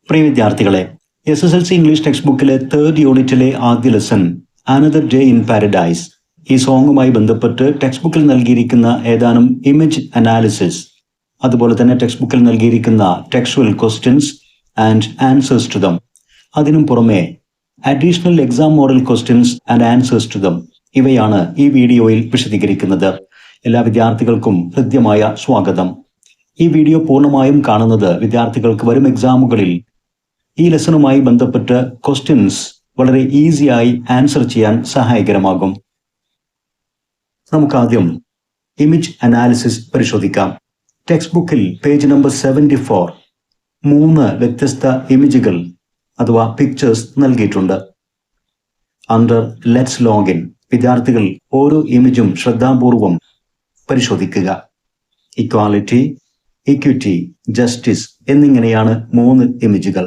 പ്രിയ വിദ്യാർത്ഥികളെ, SSLC English text ബുക്കിലെ 3rd യൂണിറ്റിലെ ആദ്യ lesson another day in paradise ഈ സോങ്ങുമായി ബന്ധപ്പെട്ട് ടെക്സ്റ്റ് ബുക്കിൽ നൽകിയിരിക്കുന്ന ഏതാനും ഇമേജ് അനാലിസിസ്, അതുപോലെ തന്നെ ടെക്സ്റ്റ് ബുക്കിൽ നൽകിയിരിക്കുന്ന textual questions and answers to them, അതിനും പുറമെ additional exam model questions and answers to them ഇവയാണ് ഈ വീഡിയോയിൽ വിശദീകരിക്കുന്നത്. എല്ലാ വിദ്യാർത്ഥികൾക്കും ഹൃദ്യമായ സ്വാഗതം. ഈ വീഡിയോ പൂർണ്ണമായും കാണുന്നത് വിദ്യാർത്ഥികൾക്ക് വരും എക്സാമുകളിൽ ഈ ലെസണുമായി ബന്ധപ്പെട്ട് ക്വസ്റ്റ്യൻസ് വളരെ ഈസിയായി ആൻസർ ചെയ്യാൻ സഹായകരമാകും. നമുക്കാദ്യം ഇമേജ് അനാലിസിസ് പരിശോധിക്കാം. ടെക്സ്റ്റ് ബുക്കിൽ പേജ് നമ്പർ 74 3 വ്യത്യസ്ത ഇമേജുകൾ അഥവാ പിക്ചേഴ്സ് നൽകിയിട്ടുണ്ട്. അണ്ടർ ലെറ്റ്സ് ലോഗിൻ വിദ്യാർത്ഥികൾ ഓരോ ഇമേജും ശ്രദ്ധാപൂർവം പരിശോധിക്കുക. ഇക്വാലിറ്റി, ഇക്വിറ്റി, ജസ്റ്റിസ് എന്നിങ്ങനെയാണ് 3 ഇമേജുകൾ.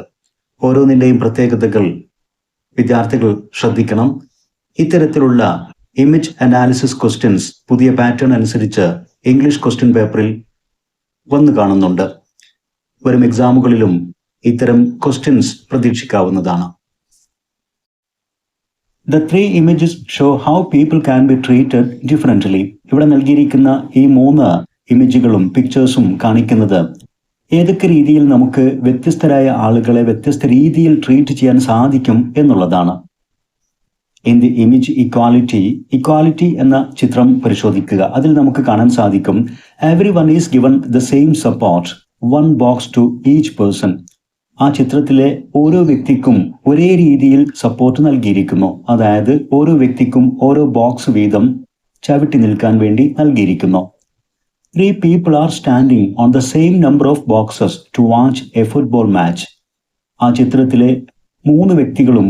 ഓരോന്നിൻ്റെയും പ്രത്യേകതകൾ വിദ്യാർത്ഥികൾ ശ്രദ്ധിക്കണം. ഇത്തരത്തിലുള്ള ഇമേജ് അനാലിസിസ് ക്വസ്റ്റ്യൻസ് പുതിയ പാറ്റേൺ അനുസരിച്ച് ഇംഗ്ലീഷ് ക്വസ്റ്റ്യൻ പേപ്പറിൽ വന്നു കാണുന്നുണ്ട്. വരും എക്സാമുകളിലും ഇത്തരം ക്വസ്റ്റ്യൻസ് പ്രതീക്ഷിക്കാവുന്നതാണ്. The 3 images show how people can be treated differently. ഇവിടെ നൽകിയിരിക്കുന്ന ഈ 3 ഇമേജുകളും പിക്ചേഴ്സും കാണിക്കുന്നത് ഏതൊക്കെ രീതിയിൽ നമുക്ക് വ്യത്യസ്തരായ ആളുകളെ വ്യത്യസ്ത രീതിയിൽ ട്രീറ്റ് ചെയ്യാൻ സാധിക്കും എന്നുള്ളതാണ്. ഇൻ ദി ഇമേജ് ഇക്വാലിറ്റി എന്ന ചിത്രം പരിശോധിക്കുക. അതിൽ നമുക്ക് കാണാൻ സാധിക്കും everyone is given the same support, 1 box to each person. ആ ചിത്രത്തിലെ ഓരോ വ്യക്തിക്കും ഒരേ രീതിയിൽ സപ്പോർട്ട് നൽകിയിരിക്കുന്നു. അതായത് ഓരോ വ്യക്തിക്കും ഓരോ ബോക്സ് വീതം ചവിട്ടി നിൽക്കാൻ വേണ്ടി നൽകിയിരിക്കുന്നു. 3 people are standing on the same number of boxes to watch a football match. ആ ചിത്രത്തിലെ 3 വ്യക്തികളും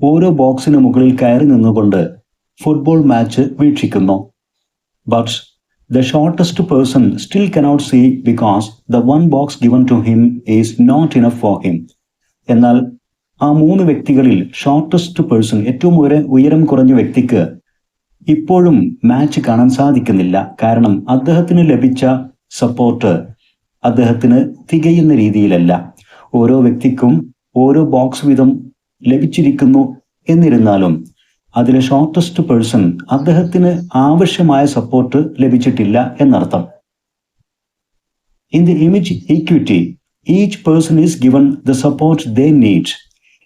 ഓരോ ബോക്സിന് മുകളിൽ കയറി നിന്നുകൊണ്ട് ഫുട്ബോൾ മാച്ച് വീക്ഷിക്കുന്നു. But the shortest person still cannot see because the 1 box given to him is not enough for him. എന്നാൽ ആ 3 വ്യക്തികളിൽ ഷോർട്ടസ്റ്റ് പേഴ്സൺ, ഏറ്റവും ഉയരം കുറഞ്ഞ വ്യക്തിക്ക് ഇപ്പോഴും മാച്ച് കാണാൻ സാധിക്കുന്നില്ല. കാരണം അദ്ദേഹത്തിന് ലഭിച്ച സപ്പോർട്ട് അദ്ദേഹത്തിന് തികയുന്ന രീതിയിലല്ല. ഓരോ വ്യക്തിക്കും ഓരോ ബോക്സ് വീതം ലഭിച്ചിരിക്കുന്നു. എന്നിരുന്നാലും അതിലെ ഷോർട്ടസ്റ്റ് പേഴ്സൺ അദ്ദേഹത്തിന് ആവശ്യമായ സപ്പോർട്ട് ലഭിച്ചിട്ടില്ല എന്നർത്ഥം. In the image equity each person is given the support they need.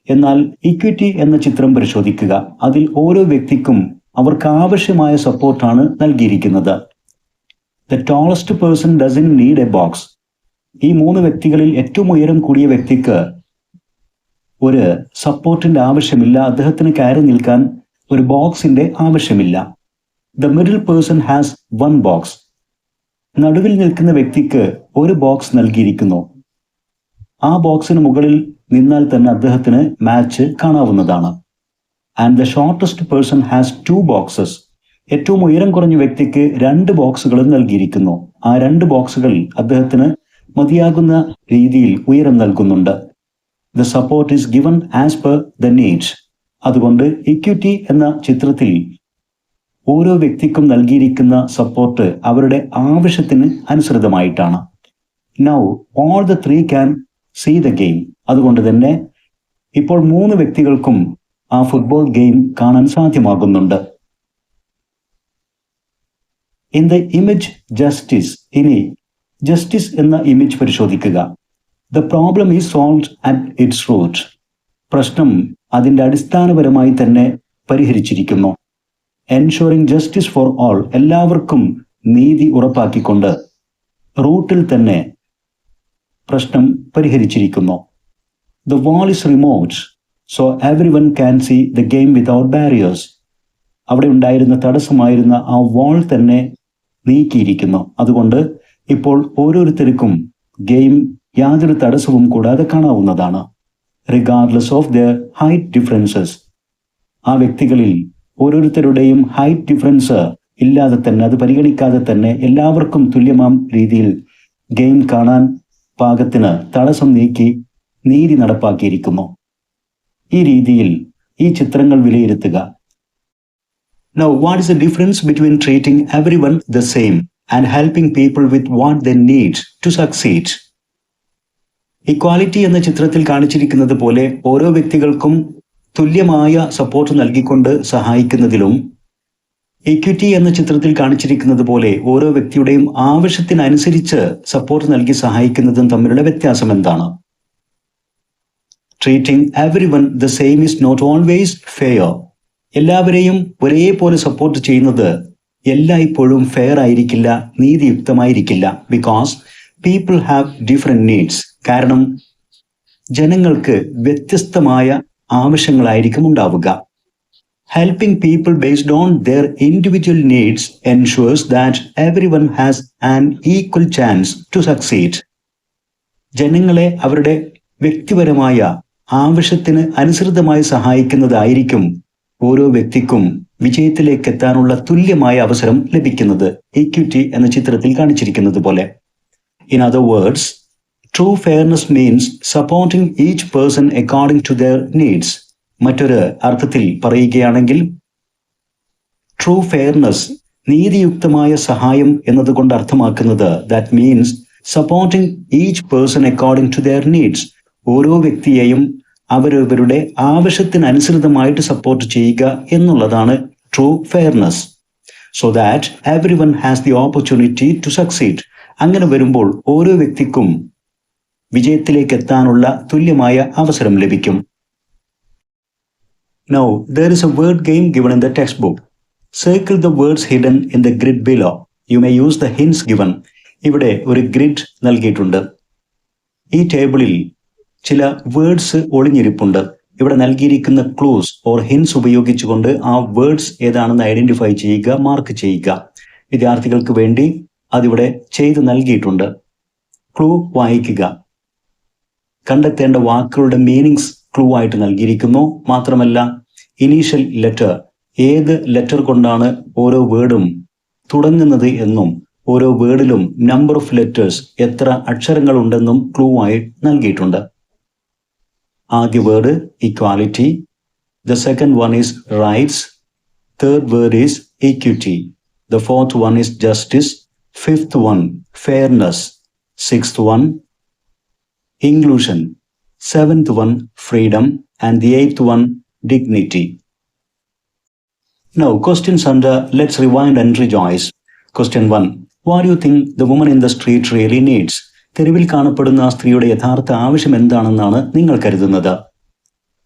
എന്നാൽ ഇക്വിറ്റി എന്ന ചിത്രം പരിശോധിക്കുക. അതിൽ ഓരോ വ്യക്തിക്കും അവർക്ക് ആവശ്യമായ സപ്പോർട്ടാണ് നൽകിയിരിക്കുന്നത്. The tallest person dozen need A box. ഈ 3 വ്യക്തികളിൽ ഏറ്റവും ഉയരം കൂടിയ വ്യക്തിക്ക് ഒരു സപ്പോർട്ടിന്റെ ആവശ്യമില്ല. അദ്ദേഹത്തിന് കയറി നിൽക്കാൻ ഒരു ബോക്സിന്റെ ആവശ്യമില്ല. The middle person has 1 box. നടുവിൽ നിൽക്കുന്ന വ്യക്തിക്ക് ഒരു ബോക്സ് നൽകിയിരിക്കുന്നു. ആ ബോക്സിന് മുകളിൽ നിന്നാൽ തന്നെ അദ്ദേഹത്തിന് മാച്ച് കാണാവുന്നതാണ്. And the shortest person has 2 boxes. ഏറ്റവും ഉയരം കുറഞ്ഞ വ്യക്തിക്ക് 2 ബോക്സുകളും നൽകിയിരിക്കുന്നു. ആ 2 ബോക്സുകൾ അദ്ദേഹത്തിന് മതിയാകുന്ന രീതിയിൽ ഉയരം നൽകുന്നുണ്ട്. The support is given as per the needs. അതുകൊണ്ട് ഇക്വിറ്റി എന്ന ചിത്രത്തിൽ ഓരോ വ്യക്തിക്കും നൽകിയിരിക്കുന്ന സപ്പോർട്ട് അവരുടെ ആവശ്യത്തിന് അനുസൃതമായിട്ടാണ്. Now all the 3 can see the game. അതുകൊണ്ട് തന്നെ ഇപ്പോൾ 3 വ്യക്തികൾക്കും ആ ഫുട്ബോൾ ഗെയിം കാണാൻ സാധ്യമാകുന്നുണ്ട്. ഇൻ ദ ഇമേജ് ജസ്റ്റിസ്, ഇനി ജസ്റ്റിസ് എന്ന ഇമേജ് പരിശോധിക്കുക. The problem is solved at its root. പ്രശ്നം അതിൻ്റെ അടിസ്ഥാനപരമായി തന്നെ പരിഹരിച്ചിരിക്കുന്നു. എൻഷുറിംഗ് ജസ്റ്റിസ് ഫോർ ഓൾ, എല്ലാവർക്കും നീതി ഉറപ്പാക്കിക്കൊണ്ട് റൂട്ടിൽ തന്നെ പ്രശ്നം പരിഹരിച്ചിരിക്കുന്നു. The wall is removed so everyone can see the game without barriers. അവിടെ ഉണ്ടായിരുന്ന തടസ്സമായിരുന്ന ആ വാൾ തന്നെ നീക്കിയിരിക്കുന്നു. അതുകൊണ്ട് ഇപ്പോൾ ഓരോരുത്തർക്കും ഗെയിം യാതൊരു തടസ്സവും കൂടാതെ കാണാവുന്നതാണ്. Regardless of the height differences. ആ വ്യക്തികളിൽ ഓരോരുത്തരുടെയും ഹൈറ്റ് ഡിഫറൻസ് ഇല്ലാതെ തന്നെ, അത് പരിഗണിക്കാതെ തന്നെ എല്ലാവർക്കും തുല്യമാം രീതിയിൽ ഗെയിം കാണാൻ പാകത്തിന് തടസ്സം നീക്കി നീതി നടപ്പാക്കിയിരിക്കുന്നു. ഈ രീതിയിൽ ഈ ചിത്രങ്ങൾ വിലയിരുത്തുക. Now, what is the difference between treating everyone the same and helping people with what they need to succeed? Equality എന്ന ചിത്രത്തിൽ കാണിച്ചിരിക്കുന്നത് പോലെ ഓരോ വ്യക്തികൾക്കും തുല്യമായ സപ്പോർട്ട് നൽകിക്കൊണ്ട് സഹായിക്കുന്നതിലും ഇക്വിറ്റി എന്ന ചിത്രത്തിൽ കാണിച്ചിരിക്കുന്നത് പോലെ ഓരോ വ്യക്തിയുടെയും ആവശ്യത്തിനനുസരിച്ച് സപ്പോർട്ട് നൽകി സഹായിക്കുന്നതും തമ്മിലുള്ള വ്യത്യാസം എന്താണ്? Treating everyone the same is not always fair. എല്ലാവരെയും ഒരേപോലെ സപ്പോർട്ട് ചെയ്യുന്നത് എല്ലായ്പ്പോഴും ഫെയർ ആയിരിക്കില്ല, നീതിയുക്തമായിരിക്കില്ല. Because people have different needs. കാരണം ജനങ്ങൾക്ക് വ്യത്യസ്തമായ ആവശ്യങ്ങളായിരിക്കും ഉണ്ടാവുക. Helping people based on their individual needs ensures that everyone has an equal chance to succeed. ജനങ്ങളെ അവരുടെ വ്യക്തിപരമായ ആവശ്യത്തിന് അനുസൃതമായി സഹായിക്കുന്നതായിരിക്കും ഓരോ വ്യക്തിക്കും വിജയത്തിലേക്ക് എത്താനുള്ള തുല്യമായ അവസരം ലഭിക്കുന്നത്. ഇക്വിറ്റി എന്ന ചിത്രത്തിൽ കാണിച്ചിരിക്കുന്നത് പോലെ. In other words, true fairness means supporting each person according to their needs. മറ്റൊരു അർത്ഥത്തിൽ പറയുകയാണെങ്കിൽ ട്രൂ ഫെയർനെസ്, നീതിയുക്തമായ സഹായം എന്നതുകൊണ്ട് അർത്ഥമാക്കുന്നത് that means supporting each person according to their needs. ഓരോ വ്യക്തിയെയും അവരവരുടെ ആവശ്യത്തിനനുസൃതമായിട്ട് സപ്പോർട്ട് ചെയ്യുക എന്നുള്ളതാണ് true fairness. So that everyone has the opportunity to succeed. അങ്ങനെ വരുമ്പോൾ ഓരോ വ്യക്തിക്കും വിജയത്തിലേക്ക് എത്താനുള്ള തുല്യമായ അവസരം ലഭിക്കും. Now, there is a word game given in the textbook. Circle the words hidden in the grid below. You may use the hints given. ഇവിടെ ഒരു ഗ്രിഡ് നൽകിയിട്ടുണ്ട്. ഈ ടേബിളിൽ ചില വേർഡ്സ് ഒളിഞ്ഞിരിപ്പുണ്ട്. ഇവിടെ നൽകിയിരിക്കുന്ന ക്ലൂസ് ഓർ ഹിൻസ് ഉപയോഗിച്ചുകൊണ്ട് ആ വേർഡ്സ് ഏതാണെന്ന് ഐഡന്റിഫൈ ചെയ്യുക, മാർക്ക് ചെയ്യുക. വിദ്യാർത്ഥികൾക്ക് വേണ്ടി അതിവിടെ ചെയ്ത് നൽകിയിട്ടുണ്ട്. ക്ലൂ വായിക്കുക. കണ്ടെത്തേണ്ട വാക്കുകളുടെ മീനിങ്സ് ക്ലൂ ആയിട്ട് നൽകിയിരിക്കുന്നു. മാത്രമല്ല ഇനീഷ്യൽ ലെറ്റർ, ഏത് ലെറ്റർ കൊണ്ടാണ് ഓരോ വേർഡും തുടങ്ങുന്നത് എന്നും ഓരോ വേർഡിലും നമ്പർ ഓഫ് ലെറ്റേഴ്സ്, എത്ര അക്ഷരങ്ങൾ ഉണ്ടെന്നും ക്ലൂ ആയി നൽകിയിട്ടുണ്ട്. ആദ്യ word equality, the second one is rights, third word is equity, the fourth one is justice, fifth one fairness, sixth one inclusion, seventh one freedom, and the eighth one dignity. Now questions under let's rewind and rejoice. Question 1. What do you think the woman in the street really needs? തെരുവിൽ കാണപ്പെടുന്ന ആ സ്ത്രീയുടെ യഥാർത്ഥ ആവശ്യം എന്താണെന്നാണ് നിങ്ങൾ കരുതുന്നത്?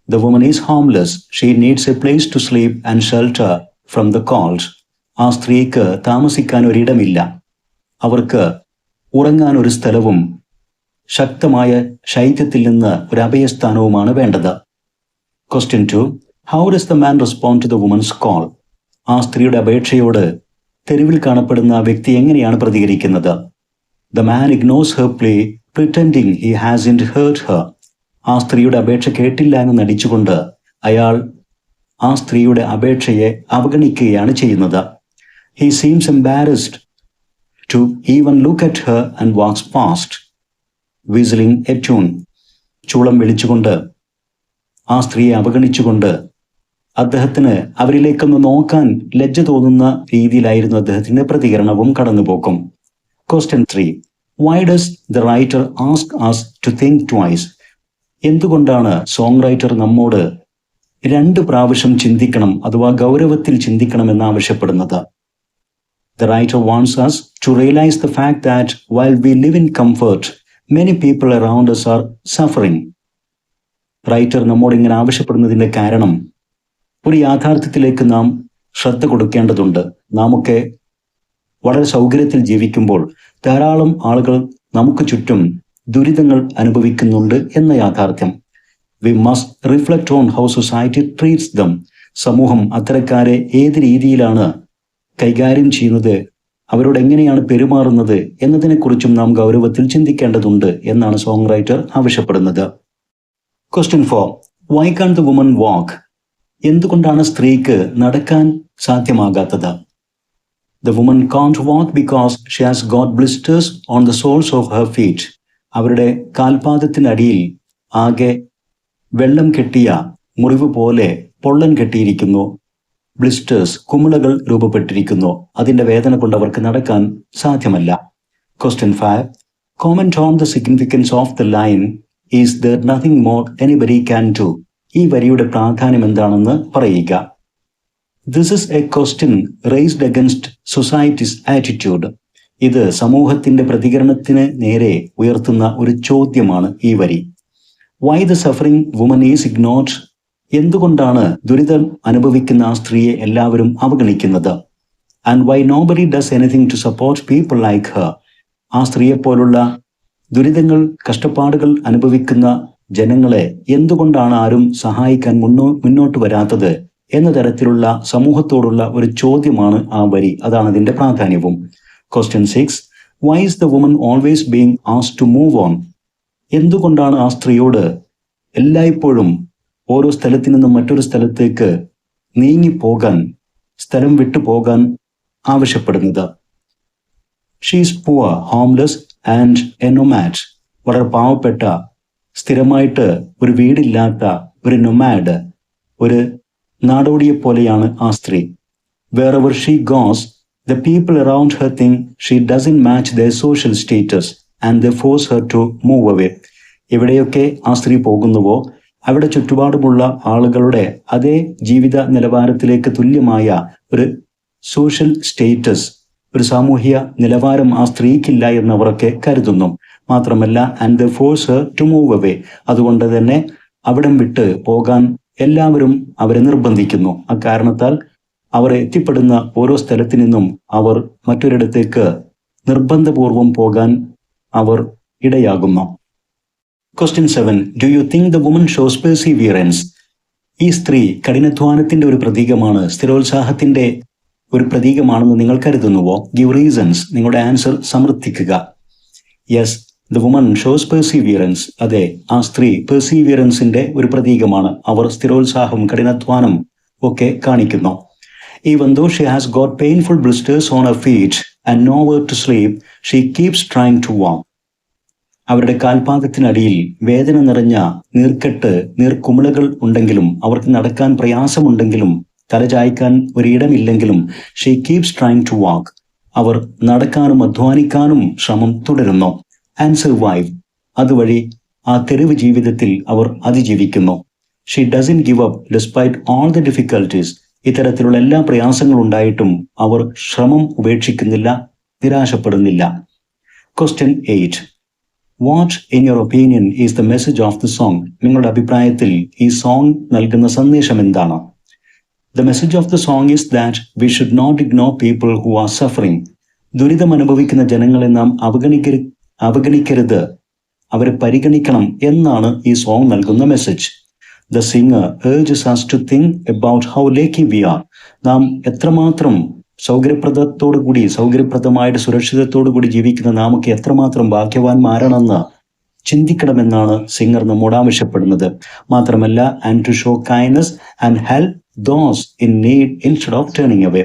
The woman is homeless. She needs a place to sleep and shelter from the cold. ആ സ്ത്രീക്ക് താമസിക്കാൻ ഒരിടമില്ല. അവർക്ക് ഉറങ്ങാൻ ഒരു സ്ഥലവും ശക്തമായ ശൈത്യത്തിൽ നിന്ന് ഒരു അഭയസ്ഥാനവുമാണ് വേണ്ടത്. Question 2. How does the man respond to the woman's call? ആ സ്ത്രീയുടെ അപേക്ഷയോട് തെരുവിൽ കാണപ്പെടുന്ന ആ വ്യക്തി എങ്ങനെയാണ് പ്രതികരിക്കുന്നത്? The man ignores her plea, pretending he hasn't heard her. ആ സ്ത്രീയുടെ അപേക്ഷ കേട്ടില്ല എന്ന് നടിച്ചുകൊണ്ട് അയാൾ ആ സ്ത്രീയുടെ അപേക്ഷയെ അവഗണിക്കുകയാണ് ചെയ്യുന്നത്. He seems embarrassed to even look at her and walks past. Whistling a tune. ചൂളം വിളിച്ചുകൊണ്ട് ആ സ്ത്രീയെ അവഗണിച്ചുകൊണ്ട് അദ്ദേഹത്തിന് അവരിലേക്കൊന്ന് നോക്കാൻ ലജ്ജ തോന്നുന്ന രീതിയിലായിരുന്നു അദ്ദേഹത്തിന്റെ പ്രതികരണവും കടന്നുപോക്കും. Question 3. Why does the writer ask us to think twice? എന്തുകൊണ്ടാണ് സോങ് റൈറ്റർ നമ്മോട് 2 പ്രാവശ്യം ചിന്തിക്കണം അഥവാ ഗൗരവത്തിൽ ചിന്തിക്കണം എന്ന് ആവശ്യപ്പെടുന്നത്? The writer wants us to realize the fact that while we live in comfort, many people around us are suffering. Writer നമ്മോട് ഇങ്ങനെ ആവശ്യപ്പെടുന്നതിന്റെ കാരണം ഒരു യാഥാർത്ഥ്യത്തിലേക്ക് നാം ശ്രദ്ധ കൊടുക്കേണ്ടതുണ്ട്. നാമൊക്കെ വളരെ സൗകര്യത്തിൽ ജീവിക്കുമ്പോൾ ധാരാളം ആളുകൾ നമുക്ക് ചുറ്റും ദുരിതങ്ങൾ അനുഭവിക്കുന്നുണ്ട് എന്ന യാഥാർത്ഥ്യം. We must reflect on how society treats them. സമൂഹം അത്തരക്കാരെ ഏത് രീതിയിലാണ് കൈകാര്യം ചെയ്യുന്നത്, അവരോട് എങ്ങനെയാണ് പെരുമാറുന്നത് എന്നതിനെക്കുറിച്ചും നാം ഗൗരവത്തിൽ ചിന്തിക്കേണ്ടതുണ്ട് എന്നാണ് സോങ് റൈറ്റർ ആവശ്യപ്പെടുന്നത്. Question 4. Why can't the woman walk? എന്തുകൊണ്ടാണ് സ്ത്രീക്ക് നടക്കാൻ സാധ്യമാകാത്തത്? The woman can't walk because she has got blisters on the soles of her feet. അവരുടെ കാൽപാദത്തിനടിയിൽ ആകെ വെള്ളം കെട്ടിയ മുറിവ് പോലെ പൊള്ളൻ കെട്ടിയിരിക്കുന്നു. ബ്ലിസ്റ്റേഴ്സ്, കുമിളകൾ രൂപപ്പെട്ടിരിക്കുന്നു. അതിന്റെ വേദന കൊണ്ട് അവർക്ക് നടക്കാൻ സാധ്യമല്ല. Question 5. Comment on the significance of the line is there nothing more anybody can do. ഈ വരിയുടെ പ്രാധാന്യം എന്താണെന്ന് പറയുക. This is a question raised against society's attitude. ഇത് സമൂഹത്തിന്റെ പ്രതികരണത്തിന് നേരെ ഉയർത്തുന്ന ഒരു ചോദ്യമാണ് ഈ വരി. Why the suffering woman is ignored. എന്തുകൊണ്ടാണ് ദുരിതം അനുഭവിക്കുന്ന ആ സ്ത്രീയെ എല്ലാവരും അവഗണിക്കുന്നത്? And why nobody does anything to support people like her. ആ സ്ത്രീയെപ്പോലുള്ള ദുരിതങ്ങൾ, കഷ്ടപ്പാടുകൾ അനുഭവിക്കുന്ന ജനങ്ങളെ എന്തുകൊണ്ടാണ് ആരും സഹായിക്കാൻ മുന്നോട്ട് വരാത്തത് എന്ന തരത്തിലുള്ള സമൂഹത്തോടുള്ള ഒരു ചോദ്യമാണ് ആ വരി. അതാണ് അതിന്റെ പ്രാധാന്യവും. Question 6. Why is the woman always being asked to move on. എന്തുകൊണ്ടാണ് ആ സ്ത്രീയോട് എല്ലായ്പ്പോഴും ഓരോ സ്ഥലത്തു നിന്നും മറ്റൊരു സ്ഥലത്തേക്ക് നീങ്ങിപ്പോകാൻ, സ്ഥലം വിട്ടു പോകാൻ ആവശ്യപ്പെടുന്നത്? She's poor, homeless and A nomad. വളരെ പാവപ്പെട്ട, സ്ഥിരമായിട്ട് ഒരു വീടില്ലാത്ത ഒരു നൊമാഡ്, ഒരു നാടോടിയെ പോലെയാണ് ആ സ്ത്രീ. Wherever she goes, the people around her think she doesn't match their social status and they force her to move away. എവിടെയൊക്കെ ആ സ്ത്രീ പോകുന്നുവോ അവിടെ ചുറ്റുപാടുമുള്ള ആളുകളുടെ അതേ ജീവിത നിലവാരത്തിലേക്ക് തുല്യമായ ഒരു സോഷ്യൽ സ്റ്റേറ്റസ്, ഒരു സാമൂഹ്യ നിലവാരം ആ സ്ത്രീക്കില്ല എന്നവരൊക്കെ കരുതുന്നു. മാത്രമല്ല, and the force her to move away. അതുകൊണ്ട് തന്നെ അവിടം വിട്ട് പോകാൻ എല്ലാവരും അവരെ നിർബന്ധിക്കുന്നു. അക്കാരണത്താൽ അവർ എത്തിപ്പെടുന്ന ഓരോ സ്ഥലത്തു നിന്നും അവർ മറ്റൊരിടത്തേക്ക് നിർബന്ധപൂർവം പോകാൻ അവർ ഇടയാകുന്നു. Question 7. Do you think the woman shows perseverance. ഈ സ്ത്രീ കഠിനാധ്വാനത്തിന്റെ ഒരു പ്രതീകമാണ്, സ്ഥിരോത്സാഹത്തിന്റെ ഒരു പ്രതീകമാണെന്ന് നിങ്ങൾ കരുതുന്നുവോ? Give reasons. നിങ്ങളുടെ ആൻസർ സമർത്ഥിക്കുക. Yes, the woman shows perseverance. അതെ, ആ സ്ത്രീ പെർസീവിയറൻസിന്റെ ഒരു പ്രതീകമാണ്. അവർ സ്ഥിരോത്സാഹം, കഠിനാധ്വാനം ഒക്കെ കാണിക്കുന്നു. Even though she has got painful blisters on her feet and nowhere to sleep, she keeps trying to walk. അവരുടെ കാൽപാദത്തിനടിയിൽ വേദന നിറഞ്ഞ നീർക്കെട്ട്, നീർക്കുമിളകൾ ഉണ്ടെങ്കിലും, അവർക്ക് നടക്കാൻ പ്രയാസമുണ്ടെങ്കിലും, തലചായ്ക്കാൻ ഒരിടമില്ലെങ്കിലും, she keeps trying to walk. അവർ നടക്കാനും അധ്വാനിക്കാനും ശ്രമം തുടരുന്നു. And survive. അതുവഴി ആ തെരുവ് ജീവിതത്തിൽ അവർ അതിജീവിക്കുന്നു. She doesn't give up despite all the difficulties. ഇത്തരത്തിലുള്ള എല്ലാ പ്രയാസങ്ങളുണ്ടായിട്ടും അവർ ശ്രമം ഉപേക്ഷിക്കുന്നില്ല, നിരാശപ്പെടുന്നില്ല. Question 8. What in your opinion is the message of the song. നിങ്ങളുടെ അഭിപ്രായത്തിൽ ഈ സോങ് നൽകുന്ന സന്ദേശം എന്താണ്? The message of the song is that we should not ignore people who are suffering. ദുരിതം അനുഭവിക്കുന്ന ജനങ്ങളെ നാം അവഗണിക്കരുത്, അവരെ പരിഗണിക്കണം എന്നാണ് ഈ സോങ് നൽകുന്ന message. The singer urges us to think about how lucky we are. നാം എത്രമാത്രം സൗകര്യപ്രദമായിട്ട് സുരക്ഷിതത്തോടു കൂടി ജീവിക്കുന്ന നാമൊക്കെ എത്രമാത്രം ഭാഗ്യവാന്മാരാണെന്ന് ചിന്തിക്കണമെന്നാണ് സിംഗർ നമ്മോട് ആവശ്യപ്പെടുന്നത്. മാത്രമല്ല, and to show kindness and help those in need instead of turning away.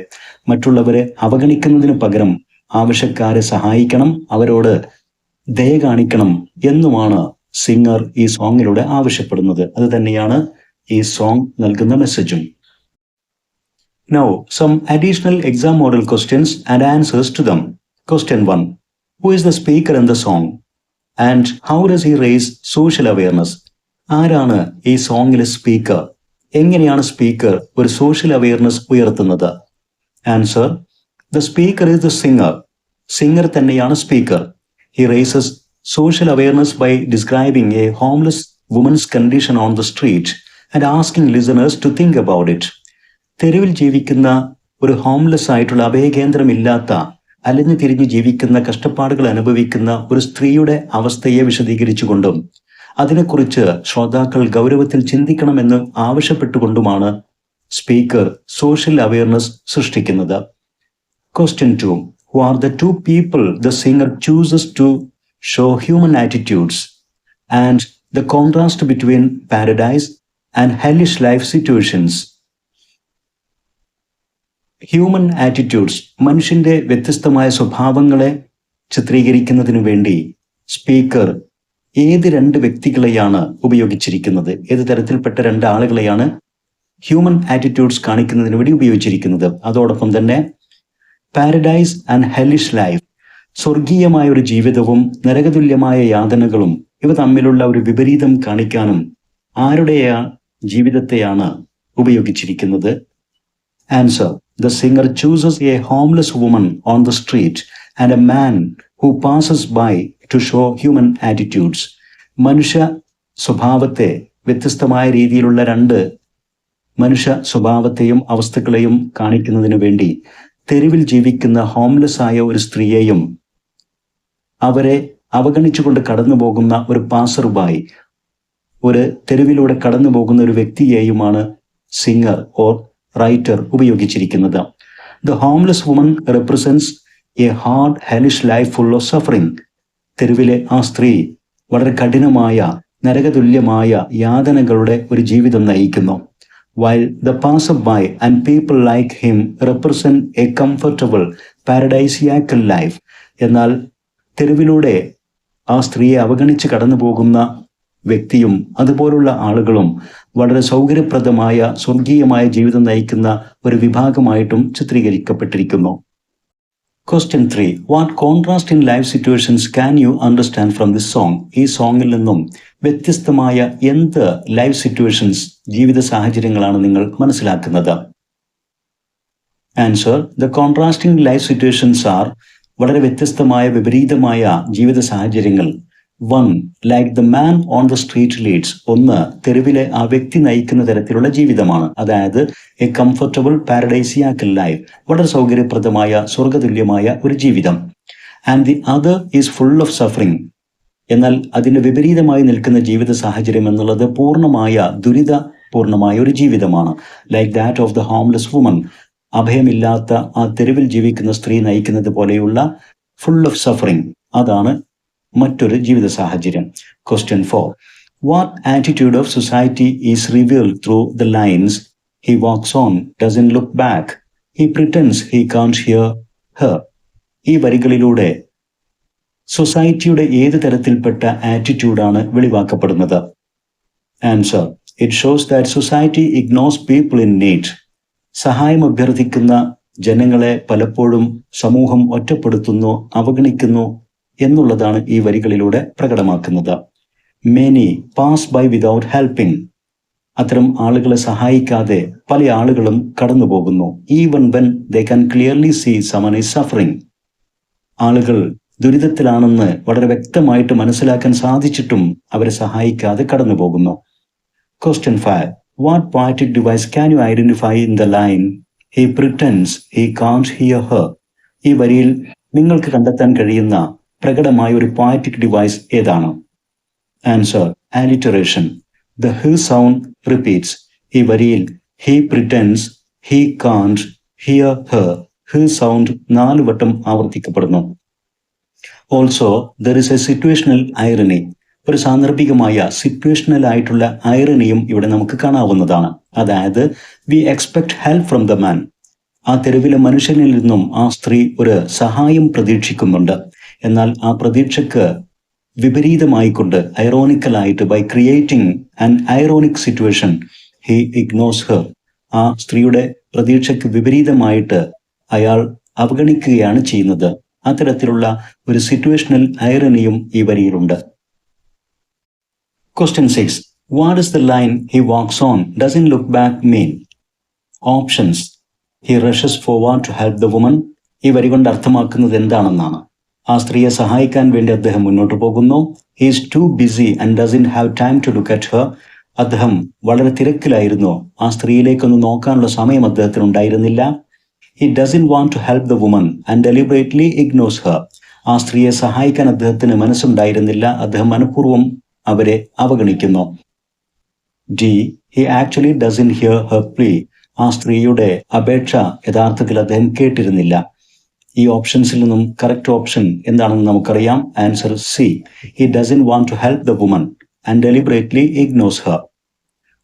മറ്റുള്ളവരെ അവഗണിക്കുന്നതിന് പകരം ആവശ്യക്കാരെ സഹായിക്കണം, അവരോട് ദയ കാണിക്കണം എന്നുമാണ് സിംഗർ ഈ സോങ്ങിലൂടെ ആവശ്യപ്പെടുന്നത്. അത് തന്നെയാണ് ഈ സോങ് നൽകുന്ന മെസ്സേജും. Now, some additional exam model questions and answers to them. Question 1. Who is the speaker in the song? And how does he raise social awareness? ആരാണ് ഈ സോങ്ങിലെ സ്പീക്കർ? എങ്ങനെയാണ് സ്പീക്കർ ഒരു സോഷ്യൽ അവയർനെസ് ഉയർത്തുന്നത്? Answer: The speaker is the singer. Singer തന്നെയാണ് speaker. He raises social awareness by describing a homeless woman's condition on the street and asking listeners to think about it. തെരുവിൽ ജീവിക്കുന്ന ഒരു homeless ആയിട്ടുള്ള, അഭയകേന്ദ്രമില്ലാത്ത, അലഞ്ഞു തിരിഞ്ഞ് ജീവിക്കുന്ന, കഷ്ടപ്പാടുകൾ അനുഭവിക്കുന്ന ഒരു സ്ത്രീയുടെ അവസ്ഥയെ വിശദീകരിച്ചുകൊണ്ടും അതിനെക്കുറിച്ച് ശ്രോതാക്കൾ ഗൗരവത്തിൽ ചിന്തിക്കണമെന്ന് ആവശ്യപ്പെട്ടുകൊണ്ടുമാണ് സ്പീക്കർ സോഷ്യൽ അവയർനെസ് സൃഷ്ടിക്കുന്നത്. Question 2. Who are the two people the singer chooses to show human attitudes and the contrast between paradise and hellish life situations? Human attitudes, മനുഷ്യന്റെ വ്യത്യസ്തമായ സ്വഭാവങ്ങളെ ചിത്രീകരിക്കുന്നതിനു വേണ്ടി സ്പീക്കർ ഏത് രണ്ട് വ്യക്തികളെയാണ് ഉപയോഗിച്ചിരിക്കുന്നത്? ഏത് തരത്തിൽപ്പെട്ട രണ്ട് ആളുകളെയാണ് ഹ്യൂമൻ ആറ്റിറ്റ്യൂഡ്സ് കാണിക്കുന്നതിന് വേണ്ടി ഉപയോഗിച്ചിരിക്കുന്നത്? അതോടൊപ്പം തന്നെ പാരഡൈസ് ആൻഡ് ഹെല്ലിഷ് ലൈഫ്, സ്വർഗീയമായ ഒരു ജീവിതവും നരകതുല്യമായ യാതനകളും ഇവ തമ്മിലുള്ള ഒരു വിപരീതം കാണിക്കാനും ആരുടെ ജീവിതത്തെയാണ് ഉപയോഗിച്ചിരിക്കുന്നത്? Answer: the singer chooses a homeless woman on the street and a man who passes by to show human attitudes. മനുഷ്യ സ്വഭാവത്തെ, വ്യത്യസ്തമായ രീതിയിലുള്ള രണ്ട് മനുഷ്യ സ്വഭാവത്തെയും അവസ്ഥകളെയും കാണിക്കുന്നതിനു വേണ്ടി തെരുവിൽ ജീവിക്കുന്ന ഹോംലെസ് ആയ ഒരു സ്ത്രീയെയും അവരെ അവഗണിച്ചുകൊണ്ട് കടന്നു പോകുന്ന ഒരു പാസർബായി, ഒരു തെരുവിലൂടെ കടന്നു പോകുന്ന ഒരു വ്യക്തിയെയുമാണ് സിംഗർ ഓർ റൈറ്റർ ഉപയോഗിച്ചിരിക്കുന്നത്. The homeless woman represents a hard hellish life full of suffering. തെരുവിലെ ആ സ്ത്രീ വളരെ കഠിനമായ, നരകതുല്യമായ യാതനകളുടെ ഒരു ജീവിതം നയിക്കുന്നു. While the passerby and people like him represent a comfortable paradisiacal life. എന്നാൽ തെരുവിലൂടെ ആ സ്ത്രീയെ അവഗണിച്ച് കടന്നു പോകുന്ന വ്യക്തിയും അതുപോലുള്ള ആളുകളും വളരെ സൗകര്യപ്രദമായ, സ്വർഗീയമായ ജീവിതം നയിക്കുന്ന ഒരു വിഭാഗമായിട്ടും ചിത്രീകരിക്കപ്പെട്ടിരിക്കുന്നു. Question 3. What contrast in life situations can you understand from this song? ഈ സോങ്ങിൽ നിന്നും വ്യത്യസ്തമായ എന്ത് ലൈഫ് സിറ്റുവേഷൻസ്, ജീവിത സാഹചര്യങ്ങളാണ് നിങ്ങൾ മനസ്സിലാക്കുന്നത്? Answer: the contrasting life situations are, വളരെ വ്യത്യസ്തമായ, വിപരീതമായ ജീവിത സാഹചര്യങ്ങൾ. 1. Like the man on the street leads. ഒന്ന്, തെരുവിലെ ആ വ്യക്തി നയിക്കുന്ന തരത്തിലുള്ള ജീവിതമാണ്. അതായത് എ കംഫർട്ടബിൾ പാരഡൈസിയാക്കൽ ലൈഫ്, വളരെ സൗകര്യപ്രദമായ, സ്വർഗതുല്യമായ ഒരു ജീവിതം. And the other is full of suffering. എന്നാൽ അതിന് വിപരീതമായി നിൽക്കുന്ന ജീവിത സാഹചര്യം എന്നുള്ളത് പൂർണ്ണമായ, ദുരിതപൂർണമായ ഒരു ജീവിതമാണ്. Like that of the homeless woman, അഭയമില്ലാത്ത ആ തെരുവിൽ ജീവിക്കുന്ന സ്ത്രീ നയിക്കുന്നത് പോലെയുള്ള ഫുൾ ഓഫ് സഫറിങ്, അതാണ് മറ്റൊരു ജീവിത സാഹചര്യം. Question 4. What attitude of society is revealed through the lines he walks on, doesn't look back, he pretends he can't hear her? ഈ വരികളിലൂടെ സൊസൈറ്റിയുടെ ഏത് തരത്തിൽപ്പെട്ട ആറ്റിറ്റ്യൂഡാണ് വെളിവാക്കപ്പെടുന്നത്? Answer: it shows that society ignores people in need. സഹായം അഭ്യർത്ഥിക്കുന്ന ജനങ്ങളെ പലപ്പോഴും സമൂഹം ഒറ്റപ്പെടുത്തുന്നു, അവഗണിക്കുന്നു എന്നുള്ളതാണ് ഈ വരികളിലൂടെ പ്രകടമാക്കുന്നത്. Many pass by without helping. അത്തരം ആളുകളെ സഹായിക്കാതെ പല ആളുകളും കടന്നു പോകുന്നു. Even when they can clearly see someone is suffering. ആളുകൾ ദുരിതത്തിലാണെന്ന് വളരെ വ്യക്തമായിട്ട് മനസ്സിലാക്കാൻ സാധിച്ചിട്ടും അവരെ സഹായിക്കാതെ കടന്നു പോകുന്നു. Question 5. What poetic device can you identify in the line he pretends he can't hear her? ഈ വരിയിൽ നിങ്ങൾക്ക് കണ്ടെത്താൻ കഴിയുന്ന പ്രകടമായ ഒരു പോയറ്റിക് ഡിവൈസ് ഏതാണ്? Answer: alliteration. The H sound repeats. ഈ വരിയിൽ he pretends, he can't hear her, he sound 4 വട്ടം ആവർത്തിക്കപ്പെടുന്നു. Also there is a situational irony. ഒരു സാന്ദർഭികമായ, സിറ്റുവേഷണൽ ആയിട്ടുള്ള ഐറണിയും ഇവിടെ നമുക്ക് കാണാവുന്നതാണ്. അതായത് we expect help from the man. ആ തെരുവിലെ മനുഷ്യനിൽ നിന്നും ആ സ്ത്രീ ഒരു സഹായം പ്രതീക്ഷിക്കുന്നുണ്ട്. എന്നാൽ ആ പ്രതീക്ഷയ്ക്ക് വിപരീതമായിക്കൊണ്ട്, ഐറോണിക്കലായിട്ട്, by creating an ironic situation, he ignores her. ആ സ്ത്രീയുടെ പ്രതീക്ഷയ്ക്ക് വിപരീതമായിട്ട് അയാൾ അവഗണിക്കുകയാണ് ചെയ്യുന്നത്. അത്തരത്തിലുള്ള ഒരു സിറ്റുവേഷണൽ ഐറണിയും ഈ വരിയിലുണ്ട്. Question 6. What is the line he walks on, doesn't look back mean? Options: he rushes forward to help the woman. ഈ വരി കൊണ്ട് അർത്ഥമാക്കുന്നത് എന്താണെന്നാണ്. ആ സ്ത്രീയെ സഹായിക്കാൻ വേണ്ടി അദ്ദേഹം മുന്നോട്ട് പോകുന്നു. He is too busy and doesn't have time to look at her. അദ്ദേഹം വളരെ തിരക്കിലായിരുന്നു, ആ സ്ത്രീയിലേക്കൊന്ന് നോക്കാനുള്ള സമയം അദ്ദേഹത്തിന് ഉണ്ടായിരുന്നില്ല. He doesn't want to help the woman and deliberately ignores her. ആ സ്ത്രീയെ സഹായിക്കാൻ അദ്ദേഹത്തിന് മനസ്സുണ്ടായിരുന്നില്ല, അദ്ദേഹം മനഃപൂർവ്വം അവരെ അവഗണിക്കുന്നു. D. He actually doesn't hear her plea. ആ സ്ത്രീയുടെ അപേക്ഷ യഥാർത്ഥത്തിൽ അദ്ദേഹം കേട്ടിരുന്നില്ല. ഈ ഓപ്ഷൻസിൽ നിന്നും കറക്റ്റ് ഓപ്ഷൻ എന്താണെന്ന് നമുക്കറിയാം. Answer C. He doesn't want to help the woman and deliberately ignores her.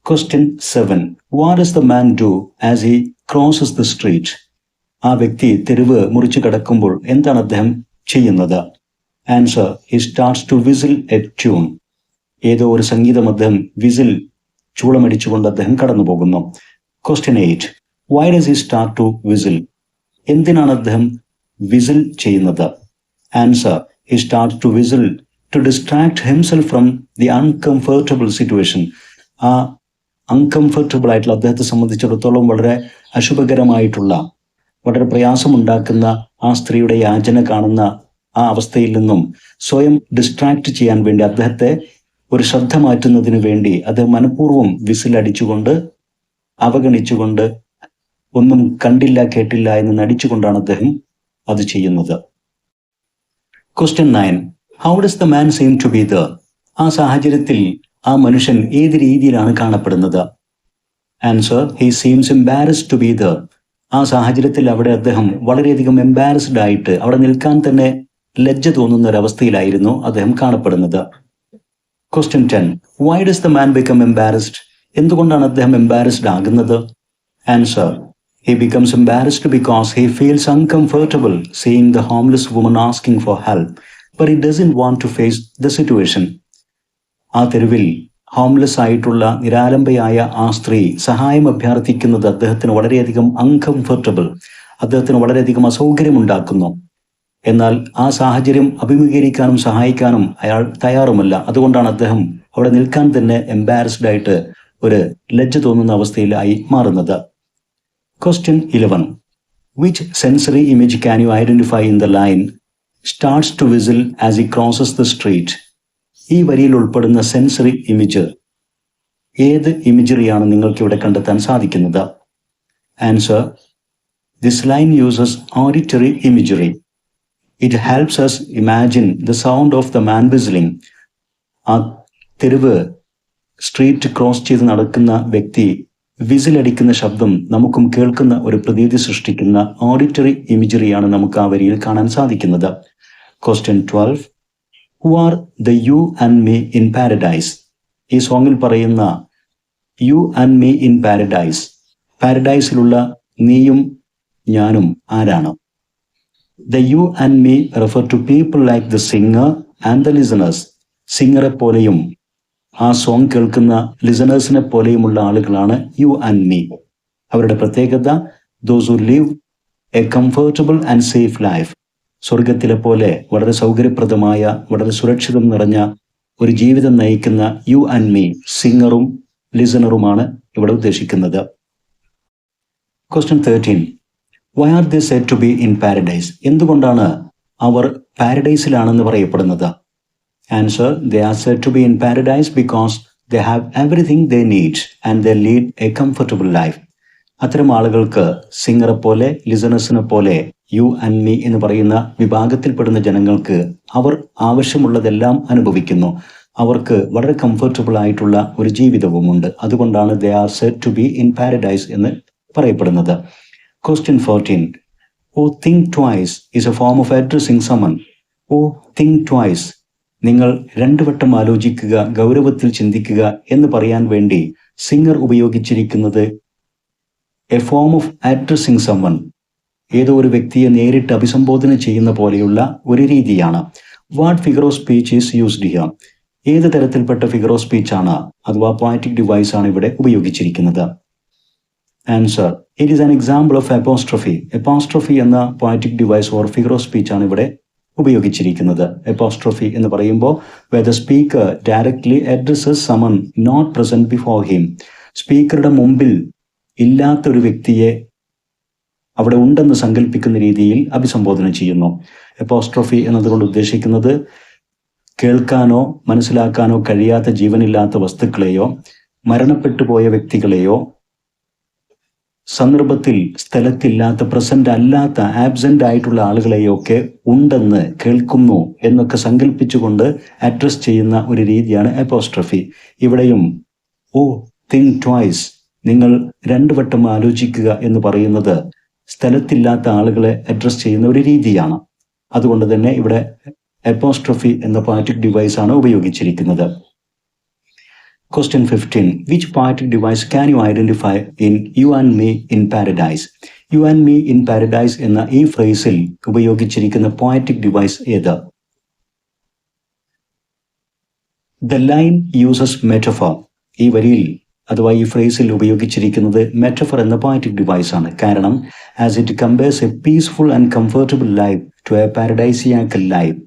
Question 7. What does the man do as he crosses the street? ആ വ്യക്തി തെരുവ് മുറിച്ചു കടക്കുമ്പോൾ എന്താണ് അദ്ദേഹം ചെയ്യുന്നത്? Answer: he starts to whistle a tune. ഏതോ ഒരു സംഗീതം അദ്ദേഹം വിസിൽ, ചൂളമടിച്ചുകൊണ്ട് അദ്ദേഹം കടന്നു പോകുന്നു. Question 8. Why does he start to whistle? എന്തിനാണ് അദ്ദേഹം വിസിൽ ചെയ്യുന്നത്? Answer: he starts to whistle to distract himself from the uncomfortable situation. ആ അൺകംഫർട്ടബിൾ ആയിട്ടുള്ള, അദ്ദേഹത്തെ സംബന്ധിച്ചിടത്തോളം വളരെ അശുഭകരമായിട്ടുള്ള, വളരെ പ്രയാസമുണ്ടാക്കുന്ന ആ സ്ത്രീയുടെ യാചന കാണുന്ന ആ അവസ്ഥയിൽ നിന്നും സ്വയം ഡിസ്ട്രാക്ട് ചെയ്യാൻ വേണ്ടി, അദ്ദേഹത്തെ ഒരു ശ്രദ്ധ മാറ്റുന്നതിന് വേണ്ടി അദ്ദേഹം മനഃപൂർവ്വം വിസിലടിച്ചുകൊണ്ട്, അവഗണിച്ചുകൊണ്ട്, ഒന്നും കണ്ടില്ല കേട്ടില്ല എന്ന് നടിച്ചുകൊണ്ടാണ് അദ്ദേഹം അത് ചെയ്യുന്നത്. Question 9. How does the man seem to be there? ആ സാഹചര്യത്തിൽ ആ മനുഷ്യൻ ഏത് രീതിയിലാണ് കാണപ്പെടുന്നത്? Answer: he seems embarrassed to be there. ആ സാഹചര്യത്തിൽ അവിടെ അദ്ദേഹം വളരെയധികം എംബാരസ്ഡ് ആയിട്ട്, അവിടെ നിൽക്കാൻ തന്നെ ലജ്ജ തോന്നുന്ന ഒരവസ്ഥയിലായിരുന്നു അദ്ദേഹം കാണപ്പെടുന്നത്. Question 10. Why does the man become embarrassed? എന്തുകൊണ്ടാണ് അദ്ദേഹം എംബാരസ്ഡ് ആകുന്നത്? Answer: he becomes embarrassed because he feels uncomfortable seeing the homeless woman asking for help, but he doesn't want to face the situation. ആ തെരുവിൽ homeless ആയിട്ടുള്ള നിരാലംബയായ ആ സ്ത്രീ സഹായം അഭ്യർത്ഥിക്കുന്നത് അദ്ദേഹത്തിന് വളരെയധികം അൺകംഫർട്ടബിൾ, അദ്ദേഹത്തിന് വളരെയധികം അസൗകര്യമുണ്ടാക്കുന്നു. എന്നാൽ ആ സാഹചര്യം അഭിമുഖീകരിക്കാനും സഹായിക്കാനും അയാൾ തയ്യാറുമല്ല. അതുകൊണ്ടാണ് അദ്ദേഹം അവിടെ നിൽക്കാൻ തന്നെ എംബാരസ്ഡ് ആയിട്ട് ഒരു ലജ്ജ തോന്നുന്ന അവസ്ഥയിലായി മാറുന്നത്. Question 11. Which sensory image can you identify in the line starts to whistle as he crosses the street? ഈ വരിയിൽ ഉൾപ്പെടുന്ന സെൻസറി ഇമേജ് ഏത് ഇമേജറിയാണ് നിങ്ങൾക്ക് ഇവിടെ കണ്ടെത്താൻ സാധിക്കുന്നത്? Answer: this line uses auditory imagery. It helps us imagine the sound of the man whistling. ആ തെരുവ് സ്ട്രീറ്റ് ക്രോസ് ചെയ്ത് നടക്കുന്ന വ്യക്തി വിസിലടിക്കുന്ന ശബ്ദം നമുക്കും കേൾക്കുന്ന ഒരു പ്രതീതി സൃഷ്ടിക്കുന്ന ഓഡിറ്ററി ഇമേജറിയാണ് നമുക്ക് ആ വരിയിൽ കാണാൻ സാധിക്കുന്നത്. Question 12. Who are the you and me in paradise? ഈ സോങ്ങിൽ പറയുന്ന you and me in paradise, പാരഡൈസിലുള്ള നീയും ഞാനും ആരാണ്? The you and me refer to people like the singer and the listeners. സിംഗറെ പോലെയും ആ സോങ് കേൾക്കുന്ന ലിസണേഴ്സിനെ പോലെയുമുള്ള ആളുകളാണ് യു ആൻഡ് മീ. അവരുടെ പ്രത്യേകത: those who live A comfortable and safe life. സ്വർഗത്തിലെ പോലെ വളരെ സൗകര്യപ്രദമായ, വളരെ സുരക്ഷിതം നിറഞ്ഞ ഒരു ജീവിതം നയിക്കുന്ന യു ആൻഡ് മീ, സിംഗറും ലിസണറുമാണ് ഇവിടെ ഉദ്ദേശിക്കുന്നത്. Question 13. Why are they said to be in paradise? എന്തുകൊണ്ടാണ് അവർ പാരഡൈസിലാണെന്ന് പറയപ്പെടുന്നത്? Answer: they are said to be in paradise because they have everything they need and they lead a comfortable life. അത്തരം ആളുകൾക്ക് സിംഗറെ പോലെ, ലിസണേഴ്സിനെ പോലെ, യു ആൻഡ് മീ എന്ന് പറയുന്ന വിഭാഗത്തിൽപ്പെടുന്ന ജനങ്ങൾക്ക് അവർ ആവശ്യമുള്ളതെല്ലാം അനുഭവിക്കുന്നു. അവർക്ക് വളരെ കംഫർട്ടബിൾ ആയിട്ടുള്ള ഒരു ജീവിതവുമുണ്ട്. അതുകൊണ്ടാണ് they are said to be in paradise എന്ന് പറയപ്പെടുന്നത്. Question 14. Oh, think twice is a form of addressing someone. Oh, think twice. നിങ്ങൾ രണ്ടു വട്ടം ആലോചിക്കുക, ഗൗരവത്തിൽ ചിന്തിക്കുക എന്ന് പറയാൻ വേണ്ടി സിംഗർ ഉപയോഗിച്ചിരിക്കുന്നത് a form of addressing summon, ഏതോ ഒരു വ്യക്തിയെ നേരിട്ട് അഭിസംബോധന ചെയ്യുന്ന പോലെയുള്ള ഒരു രീതിയാണ്. What figure of speech is used here? ഏത് തരത്തിൽപ്പെട്ട ഫിഗർ ഓഫ് സ്പീച്ച് ആണ് അഥവാ പോയറ്റിക് ഡിവൈസ് ആണ് ഇവിടെ ഉപയോഗിച്ചിരിക്കുന്നത്? Answer: it is an example of apostrophe. Apostrophe എന്ന poetic device or figure of speech ആണ് ഇവിടെ ഉപയോഗിച്ചിരിക്കുന്നത്. അപ്പോസ്ട്രോഫി എന്ന് പറയുമ്പോൾ where the speaker directly addresses someone not present before him. സ്പീക്കറുടെ മുമ്പിൽ ഇല്ലാത്തൊരു വ്യക്തിയെ അവിടെ ഉണ്ടെന്ന് സങ്കല്പിക്കുന്ന രീതിയിൽ അഭിസംബോധന ചെയ്യുന്നു. അപ്പോസ്ട്രോഫി എന്നതുകൊണ്ട് ഉദ്ദേശിക്കുന്നത് കേൾക്കാനോ മനസ്സിലാക്കാനോ കഴിയാത്ത ജീവനില്ലാത്ത വസ്തുക്കളെയോ, മരണപ്പെട്ടു പോയ വ്യക്തികളെയോ, സന്ദർഭത്തിൽ സ്ഥലത്തില്ലാത്ത, പ്രസന്റ് അല്ലാത്ത, ആബ്സെന്റ് ആയിട്ടുള്ള ആളുകളെയൊക്കെ ഉണ്ടെന്ന്, കേൾക്കുന്നു എന്നൊക്കെ സങ്കല്പിച്ചുകൊണ്ട് അഡ്രസ് ചെയ്യുന്ന ഒരു രീതിയാണ് അപ്പോസ്ട്രോഫി. ഇവിടെയും ഓ തിങ്ക് ട്വൈസ്, നിങ്ങൾ രണ്ടു വട്ടം ആലോചിക്കുക എന്ന് പറയുന്നത് സ്ഥലത്തില്ലാത്ത ആളുകളെ അഡ്രസ് ചെയ്യുന്ന ഒരു രീതിയാണ്. അതുകൊണ്ട് തന്നെ ഇവിടെ അപ്പോസ്ട്രോഫി എന്ന പോയറ്റിക് ഡിവൈസ് ആണ് ഉപയോഗിച്ചിരിക്കുന്നത്. Question 15. Which poetic device can you identify in You and Me in Paradise? You and Me in Paradise എന്ന ഈ ഫ്രേസിൽ ഉപയോഗിച്ചിരിക്കുന്ന പോയറ്റിക് ഡിവൈസ് ഏത്? The line uses metaphor. ഈ വരിയിൽ അഥവാ ഈ ഫ്രേസിൽ ഉപയോഗിച്ചിരിക്കുന്നത് മെറ്റഫർ എന്ന പോയറ്റിക് ഡിവൈസ് ആണ്. കാരണം as it compares a peaceful and comfortable life to a paradisiacal life.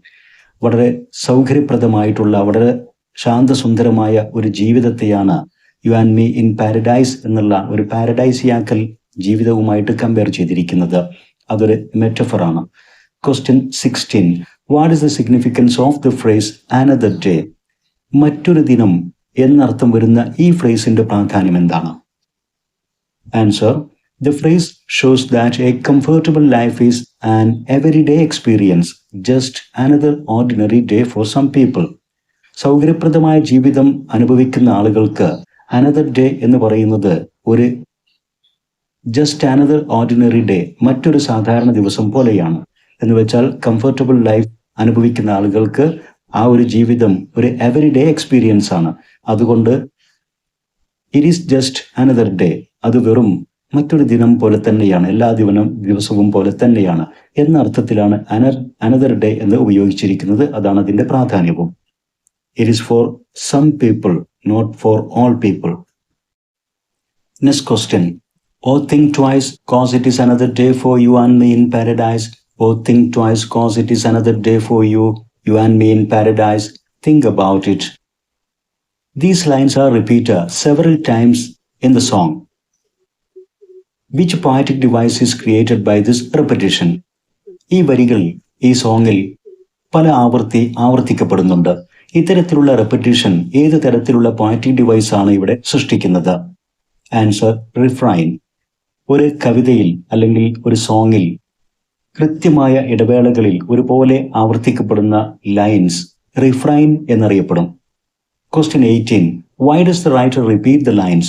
വളരെ സൗകര്യപ്രദമായിട്ടുള്ള വളരെ ശാന്തസുന്ദരമായ ഒരു ജീവിതത്തെയാണ് you and me in paradise എന്നുള്ള ഒരു പാരഡൈസിയാക്കൽ ജീവിതവുമായിട്ട് കമ്പയർ ചെയ്തിരിക്കുന്നത്. അതൊരു മെറ്റഫറാണ്. Question 16. What is the significance of the phrase another day? മറ്റൊരു ദിനം എന്നർത്ഥം വരുന്ന ഈ ഫ്രേസിന്റെ പ്രാധാന്യം എന്താണ്? Answer: The phrase shows that a comfortable life is an everyday experience, just another ordinary day for some people. സൗകര്യപ്രദമായ ജീവിതം അനുഭവിക്കുന്ന ആളുകൾക്ക് അനദർ ഡേ എന്ന് പറയുന്നത് ഒരു ജസ്റ്റ് അനദർ ഓർഡിനറി ഡേ, മറ്റൊരു സാധാരണ ദിവസം പോലെയാണ്. എന്ന് വെച്ചാൽ കംഫർട്ടബിൾ ലൈഫ് അനുഭവിക്കുന്ന ആളുകൾക്ക് ആ ഒരു ജീവിതം ഒരു എവരിഡേ എക്സ്പീരിയൻസ് ആണ്. അതുകൊണ്ട് it is just another day, അത് വെറും മറ്റൊരു ദിനം പോലെ തന്നെയാണ്, എല്ലാ ദിവസവും പോലെ തന്നെയാണ് എന്ന അർത്ഥത്തിലാണ് അനദർ ഡേ എന്ന് ഉപയോഗിച്ചിരിക്കുന്നത്. അതാണ് അതിന്റെ പ്രാധാന്യവും. It is for some people, not for all people. Next question. Oh think twice cause it is another day for you and me in paradise. Oh think twice cause it is another day for you and me in paradise. Think about it. These lines are repeated several times in the song. Which poetic device is created by this repetition? ഈ വരികൾ ഈ സോങ്ങിൽ പല ആവർത്തിക്കപ്പെടുന്നുണ്ട്. ഇത്തരത്തിലുള്ള repetition ഏത് തരത്തിലുള്ള poetic device ആണ് ഇവിടെ സൃഷ്ടിക്കുന്നത്? Answer: refrain. ഒരു കവിതയിൽ അല്ലെങ്കിൽ ഒരു സോങ്ങിൽ കൃത്യമായ ഇടവേളകളിൽ ഒരുപോലെ ആവർത്തിക്കപ്പെടുന്ന ലൈൻസ് റിഫ്രൈൻ എന്നറിയപ്പെടും. Question 18. Why does the writer repeat the lines?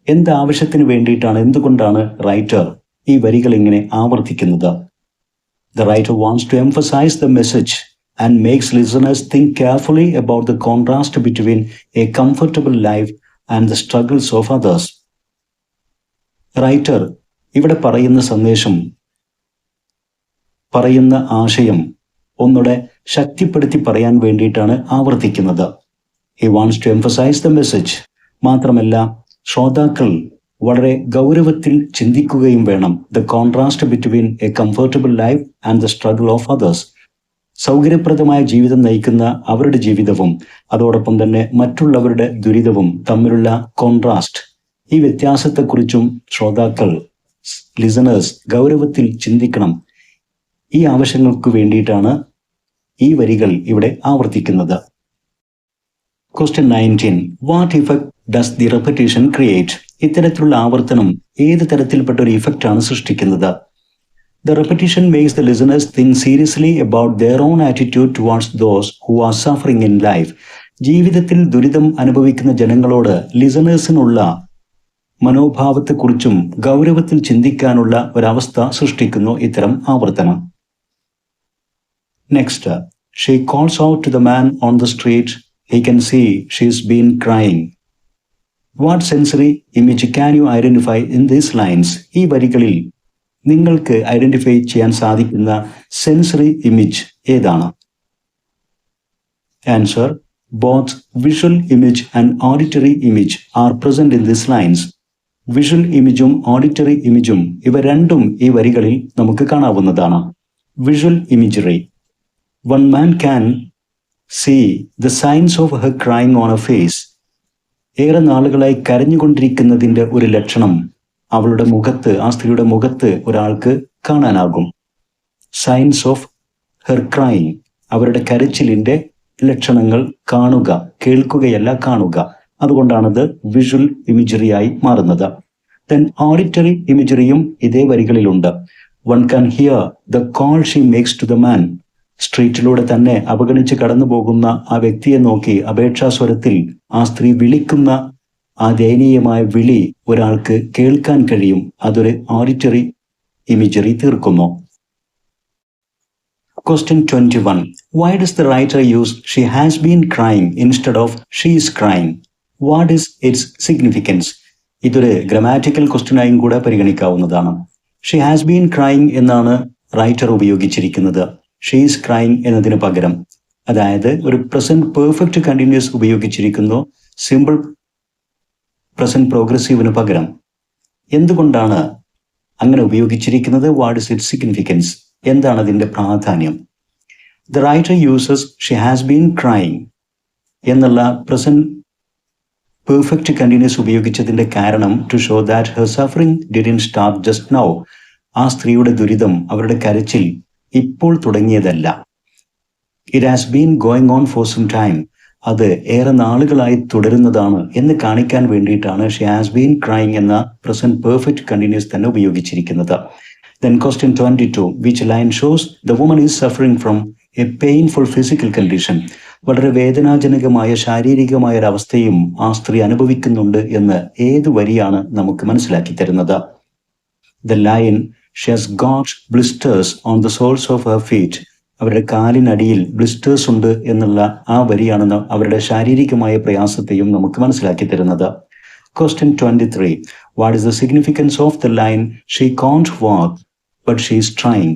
എന്താവശ്യത്തിന് വേണ്ടിയിട്ടാണ്, എന്തുകൊണ്ടാണ് റൈറ്റർ ഈ വരികൾ ഇങ്ങനെ ആവർത്തിക്കുന്നത്? The writer wants to emphasize the message and makes listeners think carefully about the contrast between a comfortable life and the struggles of others. Writer ഇവിടെ പറയുന്ന സന്ദേശം, പറയുന്ന ആശയം ഒന്നുകൂടെ ശക്തിപ്പെടുത്തി പറയാൻ വേണ്ടിയിട്ടാണ് ആവർത്തിക്കുന്നത്. He wants to emphasize the message. മാത്രമല്ല, ശ്രോതാക്കൾ വളരെ ഗൗരവത്തിൽ ചിന്തിക്കുകയും വേണം. The contrast between a comfortable life and the struggle of others. സൗകര്യപ്രദമായ ജീവിതം നയിക്കുന്ന അവരുടെ ജീവിതവും അതോടൊപ്പം തന്നെ മറ്റുള്ളവരുടെ ദുരിതവും തമ്മിലുള്ള കോൺട്രാസ്റ്റ്, ഈ വ്യത്യാസത്തെക്കുറിച്ചും ശ്രോതാക്കൾ, ലിസണേഴ്സ് ഗൗരവത്തിൽ ചിന്തിക്കണം. ഈ ആവശ്യങ്ങൾക്ക് വേണ്ടിയിട്ടാണ് ഈ വരികൾ ഇവിടെ ആവർത്തിക്കുന്നത്. Question 19. What effect does the repetition create? ഇത്തരത്തിലുള്ള ആവർത്തനം ഏത് തരത്തിൽപ്പെട്ട ഒരു ഇഫക്റ്റ് ആണ് സൃഷ്ടിക്കുന്നത്? The repetition makes the listeners think seriously about their own attitude towards those who are suffering in life. ജീവിതത്തിൽ ദുരിതം അനുഭവിക്കുന്ന ജനങ്ങളോട് ലിസണേഴ്സിനുള്ള മനോഭാവത്തെക്കുറിച്ചും ഗൗരവത്തിൽ ചിന്തിക്കാനുള്ള ഒരവസ്ഥ സൃഷ്ടിക്കുന്നു ഇത്തരം ആവർത്തനം. Next. She calls out to the man on the street. He can see she's been crying. What sensory image can you identify in these lines? ഈ വരികളിൽ നിങ്ങൾക്ക് ഐഡന്റിഫൈ ചെയ്യാൻ സാധിക്കുന്ന സെൻസറി ഇമേജ് ഏതാണ്? Answer: both visual image and auditory image are present in this lines. Visual ഇമേജും auditory ഇമേജും ഇവ രണ്ടും ഈ വരികളിൽ നമുക്ക് കാണാവുന്നതാണ്. Visual imagery. One man can see the signs of her crying on her face. ഏറെ നാളുകളായി കരഞ്ഞുകൊണ്ടിരിക്കുന്നതിൻ്റെ ഒരു ലക്ഷണം അവളുടെ മുഖത്ത്, ആ സ്ത്രീയുടെ മുഖത്ത് ഒരാൾക്ക് കാണാനാകും. സൈൻസ് ഓഫ് ഹെർ ക്രൈങ്, അവരുടെ കരച്ചിലിൻ്റെ ലക്ഷണങ്ങൾ കാണുക, കേൾക്കുകയല്ല കാണുക. അതുകൊണ്ടാണത് വിഷ്വൽ ഇമേജറിയായി മാറുന്നത്. ദെൻ ഓഡിറ്ററി ഇമേജറിയും ഇതേ വരികളിലുണ്ട്. One can hear the call she makes to the man. സ്ട്രീറ്റിലൂടെ തന്നെ അവഗണിച്ച് കടന്നു പോകുന്ന ആ വ്യക്തിയെ നോക്കി അപേക്ഷാസ്വരത്തിൽ ആ സ്ത്രീ വിളിക്കുന്ന ആ ദയനീയമായ വിളി ഒരാൾക്ക് കേൾക്കാൻ കഴിയും. അതൊരു ഓഡിറ്ററി ഇമേജറി തീർക്കുന്നു. Question 21. Why does the writer use she has been crying instead of she is crying? What is its significance? ഇതൊരു ഗ്രാമാറ്റിക്കൽ ക്വസ്റ്റ്യനായും കൂടെ പരിഗണിക്കാവുന്നതാണ്. ഷി ഹാസ് ബീൻ ക്രൈങ് എന്നാണ് റൈറ്റർ ഉപയോഗിച്ചിരിക്കുന്നത്. ഷീ ഈസ് ക്രൈങ് എന്നതിന് പകരം, അതായത് ഒരു പ്രസന്റ് പെർഫെക്റ്റ് കണ്ടിന്യൂസ് ഉപയോഗിച്ചിരിക്കുന്നു സിമ്പിൾ പ്രസന്റ് പ്രോഗ്രസീവിന് പകരം. എന്തുകൊണ്ടാണ് അങ്ങനെ ഉപയോഗിച്ചിരിക്കുന്നത്? What is its significance? എന്താണ് അതിൻ്റെ പ്രാധാന്യം? The writer uses she has been crying എന്നുള്ള പ്രസന്റ് പെർഫെക്റ്റ് കണ്ടിന്യൂസ് ഉപയോഗിച്ചതിന്റെ കാരണം to show that her suffering didn't start just now. ആ സ്ത്രീയുടെ ദുരിതം, അവരുടെ കരച്ചിൽ ഇപ്പോൾ തുടങ്ങിയതല്ല. It has been going on for some time. അത് ഏറെ നാളുകളായി തുടരുന്നതാണ് എന്ന് കാണിക്കാൻ വേണ്ടിയിട്ടാണ് ഷി ഹാസ് ബീൻ ക്രൈങ് എന്ന പ്രസന്റ് പെർഫെക്റ്റ് കണ്ടിന്യൂസ് തന്നെ ഉപയോഗിച്ചിരിക്കുന്നത്. Then question 22, which line shows the woman is suffering from a painful physical condition? വളരെ വേദനാജനകമായ ശാരീരികമായ ഒരവസ്ഥയും ആ സ്ത്രീ അനുഭവിക്കുന്നുണ്ട് എന്ന് ഏത് വരിയാണ് നമുക്ക് മനസ്സിലാക്കി തരുന്നത്? The line, she has got blisters on the soles of her feet. അവരുടെ കാലിനടിയിൽ ബ്ലിസ്റ്റേഴ്സ് ഉണ്ട് എന്നുള്ള ആ വരിയാണ് അവരുടെ ശാരീരികമായ പ്രയാസത്തെയും നമുക്ക് മനസ്സിലാക്കി തരുന്നത്. Question 23, what is the significance of the line she can't walk but she is trying?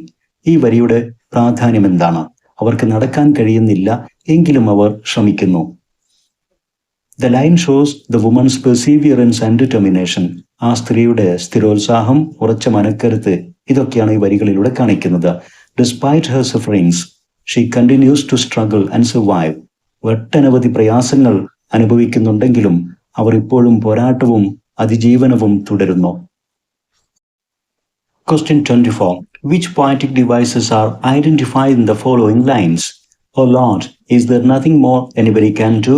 ഈ വരിയുടെ പ്രാധാന്യം എന്താണ്? അവർക്ക് നടക്കാൻ കഴിയുന്നില്ല, എങ്കിലും അവർ ശ്രമിക്കുന്നു. The line shows the woman's perseverance and determination. ആ സ്ത്രീയുടെ സ്ഥിരോത്സാഹം, ഉറച്ച മനക്കരുത്ത്, ഇതൊക്കെയാണ് ഈ വരികളിലൂടെ കാണിക്കുന്നത്. Despite her sufferings, she continues to struggle and survive. ഒട്ടനവധി പ്രയാസങ്ങൾ അനുഭവിക്കുന്നുണ്ടെങ്കിലും അവർ ഇപ്പോഴും പോരാട്ടവും അതിജീവനവും തുടരുന്നു. Question 24. Which poetic devices are identified in the following lines? Oh Lord, is there nothing more anybody can do?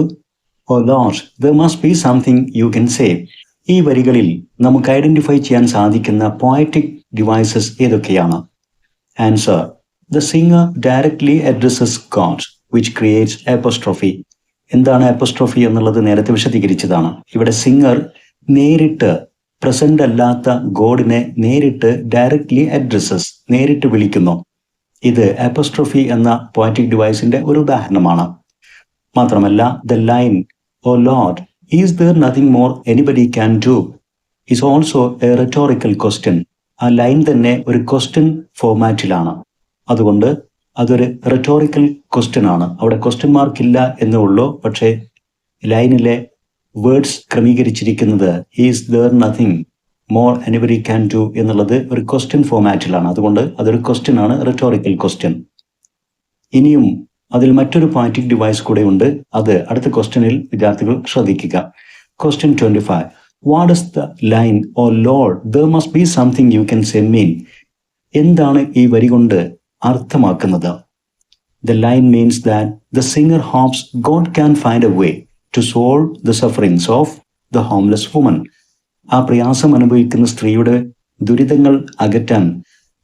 Oh Lord, there must be something you can say. ഈ വരികളിൽ നമുക്ക് identify ചെയ്യാൻ സാധിക്കുന്ന poetic devices ഏതൊക്കെയാണ്? Answer. The singer directly addresses God, which creates apostrophe. എന്താണ് apostrophe എന്നുള്ളത് നേരത്തെ വിശദീകരിച്ചതാണ്. ഇവിടെ സിംഗർ നേരിട്ട് പ്രസന്റ് അല്ലാത്ത ഗോഡിനെ നേരിട്ട് ഡയറക്ട്ലി അഡ്രസ്സസ്, നേരിട്ട് വിളിക്കുന്നു. ഇത് apostrophe എന്ന പോയറ്റിക് ഡിവൈസിന്റെ ഒരു ഉദാഹരണമാണ്. മാത്രമല്ല, the line, Oh Lord, is there nothing more anybody can do, is also a rhetorical question. ആ ലൈൻ തന്നെ ഒരു ക്വസ്റ്റ്യൻ ഫോർമാറ്റിലാണ്. അതുകൊണ്ട് അതൊരു റെറ്റോറിക്കൽ ക്വസ്റ്റ്യൻ ആണ്. അവിടെ ക്വസ്റ്റ്യൻ മാർക്ക് ഇല്ല എന്നേ ഉള്ളൂ. പക്ഷേ ലൈനിലെ വേർഡ്സ് ക്രമീകരിച്ചിരിക്കുന്നത് is there nothing more anybody can do എന്നുള്ളത് ഒരു ക്വസ്റ്റ്യൻ ഫോർമാറ്റിലാണ്. അതുകൊണ്ട് അതൊരു ക്വസ്റ്റ്യൻ ആണ്, റെറ്റോറിക്കൽ ക്വസ്റ്റ്യൻ. ഇനിയും അതിൽ മറ്റൊരു പോയറ്റിക് ഡിവൈസ് കൂടെ ഉണ്ട്. അത് അടുത്ത ക്വസ്റ്റ്യനിൽ വിദ്യാർത്ഥികൾ ശ്രദ്ധിക്കുക. Question 25. What is the line, Oh Lord, there must be something you can say mean? എന്താണ് ഈ വരി കൊണ്ട് അർത്ഥമാക്കുന്നത്? The line means that the singer hopes God can find a way to solve the sufferings of the homeless woman. ആ പ്രയാസം അനുഭവിക്കുന്ന സ്ത്രീയുടെ ദുരിതങ്ങൾ അകറ്റാൻ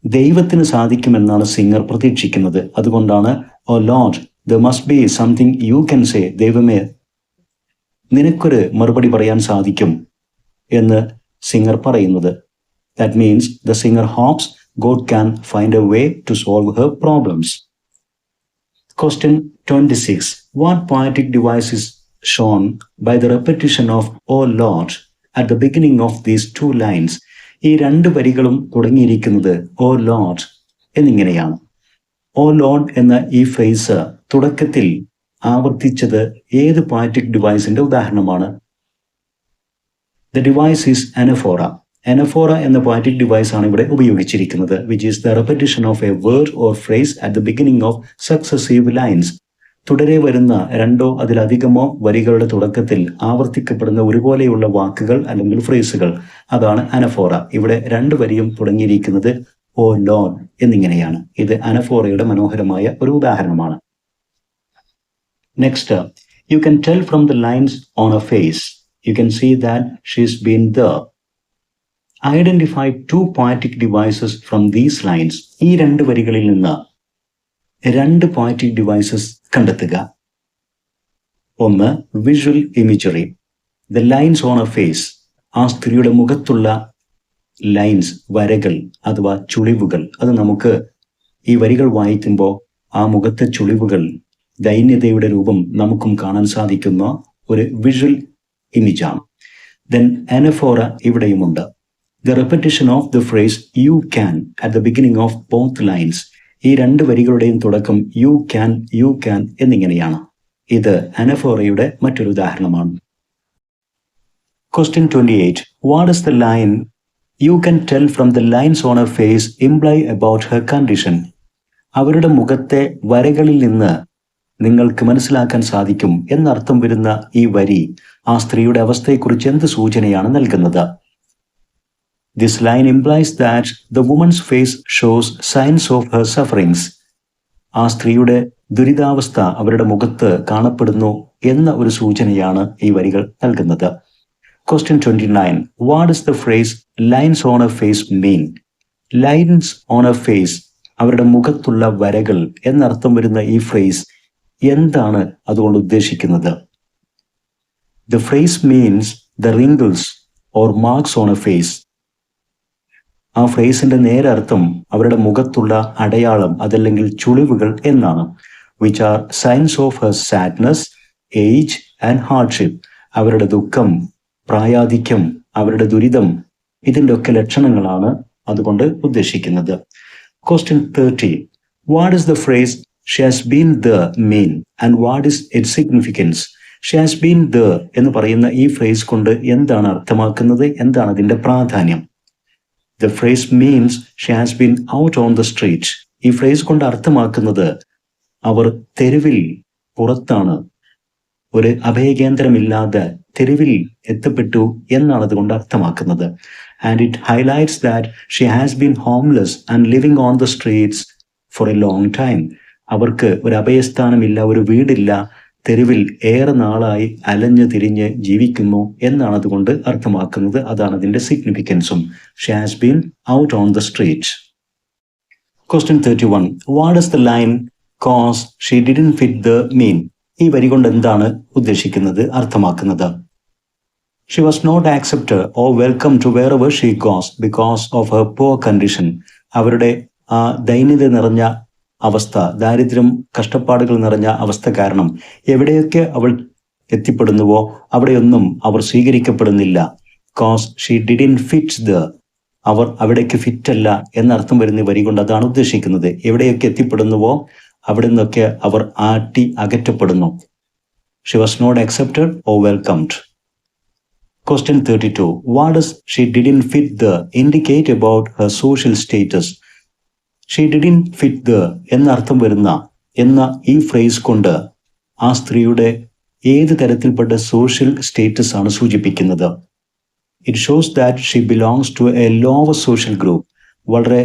ദൈവത്തിന് സാധിക്കുമെന്നാണ് സിംഗർ പ്രതീക്ഷിക്കുന്നത്. അതുകൊണ്ടാണ് Oh Lord, there must be something you can say. ദൈവമേ, നിനക്കൊരു മറുപടി പറയാൻ സാധിക്കും എന്ന് സിംഗർ പറയുന്നത്. That means the singer hopes God can find a way to solve her problems. Question 26. What poetic device is shown by the repetition of Oh Lord at the beginning of these two lines? ഈ രണ്ട് വരികളും തുടങ്ങിയിരിക്കുന്നത് Oh Lord എന്നിങ്ങനെയാണ്. Oh Lord എന്ന ഈ phrase തുടക്കത്തിൽ ആവർത്തിച്ചത് ഏത് poetic ഡിവൈസിന്റെ ഉദാഹരണമാണ്? The device is anaphora. Anaphora എന്ന പോയറ്റിക് ഡിവൈസ് ആണ് ഇവിടെ ഉപയോഗിച്ചിരിക്കുന്നത്, which is the repetition of a word or phrase at the beginning of successive lines. തുടരെ വരുന്ന രണ്ടോ അതിലധികമോ വരികളുടെ തുടക്കത്തിൽ ആവർത്തിക്കപ്പെടുന്ന ഒരുപോലെയുള്ള വാക്കുകൾ അല്ലെങ്കിൽ ഫ്രേസുകൾ, അതാണ് അനഫോറ. ഇവിടെ രണ്ട് വരിയും തുടങ്ങിയിരിക്കുന്നത് ഓ ലോർഡ് എന്നിങ്ങനെയാണ്. ഇത് അനഫോറയുടെ മനോഹരമായ ഒരു ഉദാഹരണമാണ്. Next, you can tell from the lines on her face. You can see that she's been there. Identify two poetic devices from these lines. ഈ രണ്ട് വരികളിൽ നിന്ന് രണ്ട് പോയറ്റിക് ഡിവൈസസ് കണ്ടെത്തുക. ഒന്ന്, visual imagery. The lines on a face. ആ സ്ത്രീയുടെ മുഖത്തുള്ള lines, വരകൾ അഥവാ ചുളിവുകൾ. അത് നമുക്ക് ഈ വരികൾ വായിക്കുമ്പോൾ ആ മുഖത്തെ ചുളിവുകൾ, ദൈന്യതയുടെ രൂപം നമുക്കും കാണാൻ സാധിക്കുന്ന ഒരു വിഷ്വൽ ഇമേജാണ്. ദെൻ അനഫോറ ഇവിടെയുമുണ്ട്. The repetition of the phrase you can at the beginning of both lines. ഈ രണ്ട് വരികളുടെയും തുടക്കം you can എന്നിങ്ങനെയാണ്. ഇത് അനഫോറയുടെ മറ്റൊരു ഉദാഹരണമാണ്. Question 28. What is the line you can tell from the lines on her face imply about her condition? അവരുടെ മുഖത്തെ വരകളിൽ നിന്ന് നിങ്ങൾക്ക് മനസ്സിലാക്കാൻ സാധിക്കും എന്നർത്ഥം വരുന്ന ഈ വരി ആ സ്ത്രീയുടെ അവസ്ഥയെക്കുറിച്ച് എന്ത് സൂചനയാണ് നൽകുന്നത്? This line implies that the woman's face shows signs of her sufferings. ആ സ്ത്രീയുടെ ദുരിതാവസ്ഥ അവരുടെ മുഖത്ത് കാണപ്പെടുന്നു എന്ന ഒരു സൂചനയാണ് ഈ വരികൾ നൽകുന്നത്. Question 29. What does the phrase lines on a face mean? Lines on a face, അവരുടെ മുഖത്തുള്ള വരകൾ എന്നർത്ഥം വരുന്ന ഈ ഫ്രേസ് എന്താണ് അതുകൊണ്ട് ഉദ്ദേശിക്കുന്നത്? The phrase means the wrinkles or marks on a face. ആ ഫ്രേസിന്റെ നേരെ അർത്ഥം അവരുടെ മുഖത്തുള്ള അടയാളം അതല്ലെങ്കിൽ ചുളിവുകൾ എന്നാണ്. Which are signs of her sadness, age and hardship. അവരുടെ ദുഃഖം, പ്രായാധിക്യം, അവരുടെ ദുരിതം, ഇതിൻ്റെ ഒക്കെ ലക്ഷണങ്ങളാണ് അതുകൊണ്ട് ഉദ്ദേശിക്കുന്നത്. Question 30. What is the phrase she has been there mean and what is its significance? She has been there എന്ന് പറയുന്ന ഈ ഫ്രേസ് കൊണ്ട് എന്താണ് അർത്ഥമാക്കുന്നത്? എന്താണ് അതിൻ്റെ പ്രാധാന്യം? The phrase means she has been out on the street. ഈ ഫ്രേസ് കൊണ്ട് അർത്ഥമാക്കുന്നത് അവർ തെരുവിൽ പുറത്താണ്, ഒരു അഭയകേന്ദ്രമില്ലാതെ തെരുവിൽ എത്തപ്പെട്ടു എന്നാണ് അതുകൊണ്ട് അർത്ഥമാക്കുന്നത്. And it highlights that she has been homeless and living on the streets for a long time. അവർക്ക് ഒരു അഭയസ്ഥാനമില്ല, ഒരു വീടില്ല, തെരുവിൽ ഏറെ നാളായി അലഞ്ഞു തിരിഞ്ഞ് ജീവിക്കുന്നു എന്നാണ് അതുകൊണ്ട് അർത്ഥമാക്കുന്നത്. അതാണ് അതിൻ്റെ സിഗ്നിഫിക്കൻസും. She has been out on the street. Question 31. What does the line cause she didn't fit the mean? ഈ വരി കൊണ്ട് എന്താണ് ഉദ്ദേശിക്കുന്നത്, അർത്ഥമാക്കുന്നത്? She was not accepted or welcomed to wherever she goes because of her poor condition. അവരുടെ ആ ദൈന്യത നിറഞ്ഞ അവസ്ഥ, ദാരിദ്ര്യം, കഷ്ടപ്പാടുകൾ നിറഞ്ഞ അവസ്ഥ കാരണം എവിടെയൊക്കെ അവൾ എത്തിപ്പെടുന്നുവോ അവിടെയൊന്നും അവർ സ്വീകരിക്കപ്പെടുന്നില്ല. Cause she didn't fit there. അവർ അവിടേക്ക് ഫിറ്റല്ല എന്നർത്ഥം വരുന്ന വരി കൊണ്ട് അതാണ് ഉദ്ദേശിക്കുന്നത്. എവിടെയൊക്കെ എത്തിപ്പെടുന്നുവോ അവിടെ നിന്നൊക്കെ അവർ ആട്ടി അകറ്റപ്പെടുന്നു. She was not accepted or welcomed. Question 32. What does she didn't fit there indicate about her social status? She didn't fit there എന്നർത്ഥം വരുന്ന ഈ ഫ്രേസ് കൊണ്ട് ആ സ്ത്രീയുടെ ഏത് തരത്തിൽപ്പെട്ട സോഷ്യൽ സ്റ്റേറ്റസ് ആണ് സൂചിപ്പിക്കുന്നത്? It shows that she belongs to a lower social group. വളരെ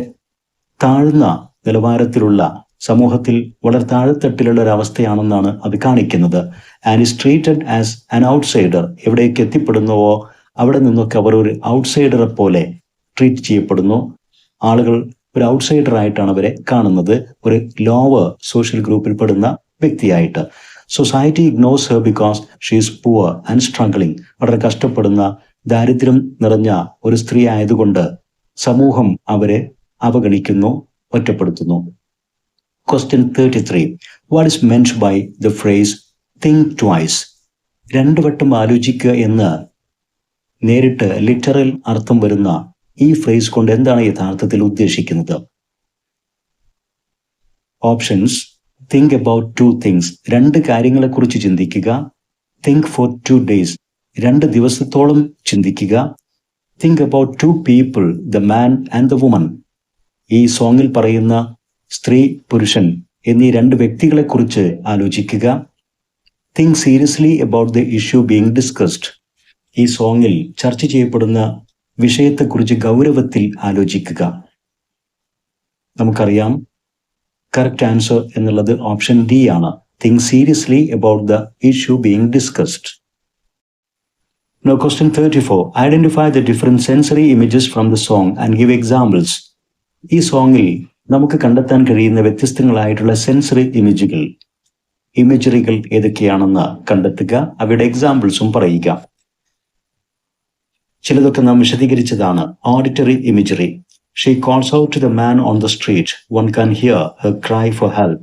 താഴ്ന്ന നിലവാരത്തിലുള്ള സമൂഹത്തിൽ വളരെ താഴെത്തട്ടിലുള്ള ഒരു അവസ്ഥയാണെന്നാണ് അത് കാണിക്കുന്നത്. And is treated as an outsider. എവിടേക്ക് എത്തിപ്പെടുന്നുവോ അവിടെ നിന്നൊക്കെ അവർ ഒരു ഔട്ട്സൈഡറെ പോലെ ട്രീറ്റ് ചെയ്യപ്പെടുന്നു. ആളുകൾ ഒരു ഔട്ട്സൈഡർ ആയിട്ടാണ് അവരെ കാണുന്നത്, ഒരു ലോവർ സോഷ്യൽ ഗ്രൂപ്പിൽ പെടുന്ന വ്യക്തിയായിട്ട്. Society ignores her because she is poor and struggling. വളരെ കഷ്ടപ്പെടുന്ന, ദാരിദ്ര്യം നിറഞ്ഞ ഒരു സ്ത്രീ ആയതുകൊണ്ട് സമൂഹം അവരെ അവഗണിക്കുന്നു, ഒറ്റപ്പെടുത്തുന്നു. Question 33. What is meant by the phrase think twice? രണ്ടു വട്ടം ആലോചിക്കുക എന്ന് നേരിട്ട് ലിറ്ററൽ അർത്ഥം വരുന്ന ഈ ഫ്രേസ് കൊണ്ട് എന്താണ് യഥാർത്ഥത്തിൽ ഉദ്ദേശിക്കുന്നത്? Options: think about two things. രണ്ട് കാര്യങ്ങളെക്കുറിച്ച് ചിന്തിക്കുക. think for 2 days. 2 ദിവസത്തോളം ചിന്തിക്കുക. think about 2 people, the man and the woman. ഈ സോങ്ങിൽ പറയുന്ന സ്ത്രീ, പുരുഷൻ എന്നീ 2 വ്യക്തികളെക്കുറിച്ച് ആലോചിക്കുക. think seriously about the issue being discussed. ഈ സോങ്ങിൽ ചർച്ച ചെയ്യപ്പെടുന്ന വിഷയത്തെക്കുറിച്ച് ഗൗരവത്തിൽ ആലോചിക്കുക. നമുക്കറിയാം കറക്റ്റ് ആൻസർ എന്നുള്ളത് ഓപ്ഷൻ ഡി ആണ്. think seriously about the issue being discussed. Now question 34. Identify the different sensory images from the song and give examples. ഈ സോങ്ങിൽ നമുക്ക് കണ്ടെത്താൻ കഴിയുന്ന വ്യത്യസ്തങ്ങളായിട്ടുള്ള സെൻസറി ഇമേജറികൾ ഏതൊക്കെയാണെന്ന് കണ്ടെത്തുക. അവയുടെ എക്സാമ്പിൾസും പറയുക. ചിലതൊക്കെ നാം വിശദീകരിച്ചതാണ്. Auditory imagery. She calls out to the man on the street. One can hear her cry for help.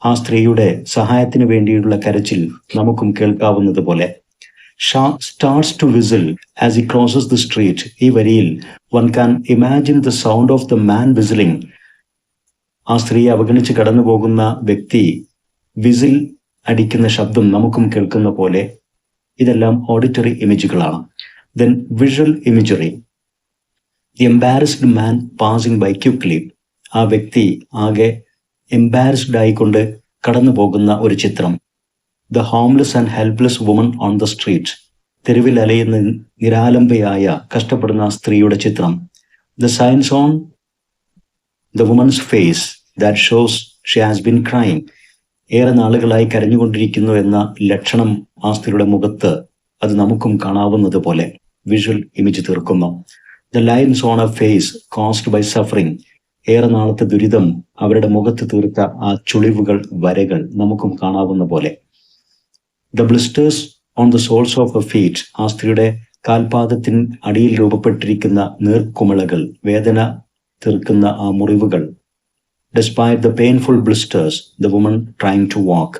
ആ സ്ത്രീയുടെ സഹായത്തിന് വേണ്ടിയുള്ള കരച്ചിൽ നമുക്കും കേൾക്കാവുന്നത് പോലെ. Starts to whistle as he crosses the street. ഈ വരിയിൽ one can imagine the sound of the man whistling. ആ സ്ത്രീയെ അവഗണിച്ച് കടന്നു പോകുന്ന വ്യക്തി വിസിൽ അടിക്കുന്ന ശബ്ദം നമുക്കും കേൾക്കുന്ന പോലെ. ഇതെല്ലാം auditory ഇമേജുകളാണ്. Then visual imagery. The embarrassed man passing by quickly. ആ വ്യക്തി ആകെ എംബാരസ്ഡ് ആയിക്കൊണ്ട് കടന്നു പോകുന്ന ഒരു ചിത്രം. The homeless and helpless woman on the street, തെരുവിൽ അലയുന്ന നിരാലംബയായ കഷ്ടപ്പെടുന്ന സ്ത്രീയുടെ ചിത്രം. The signs on the woman's face that shows she has been crying, ഏറെ നാളുകളായി കരഞ്ഞുകൊണ്ടിരിക്കുന്നു എന്ന ലക്ഷണം ആ സ്ത്രീയുടെ മുഖത്ത് അത് നമുക്കും കാണാവുന്നത് പോലെ വിഷ്വൽ ഇമേജ് തീർക്കുന്നു. The lines on a face caused by suffering, ഏറെ നാളത്തെ ദുരിതം അവരുടെ മുഖത്ത് തീർത്ത ആ ചുളിവുകൾ, വരകൾ നമുക്കും കാണാവുന്ന പോലെ. The blisters on the soles of a feet, ആ സ്ത്രീയുടെ കാൽപാദത്തിന് അടിയിൽ രൂപപ്പെട്ടിരിക്കുന്ന നീർക്കുമിളകൾ, വേദന തീർക്കുന്ന ആ മുറിവുകൾ. Despite the painful blisters, the woman trying to walk,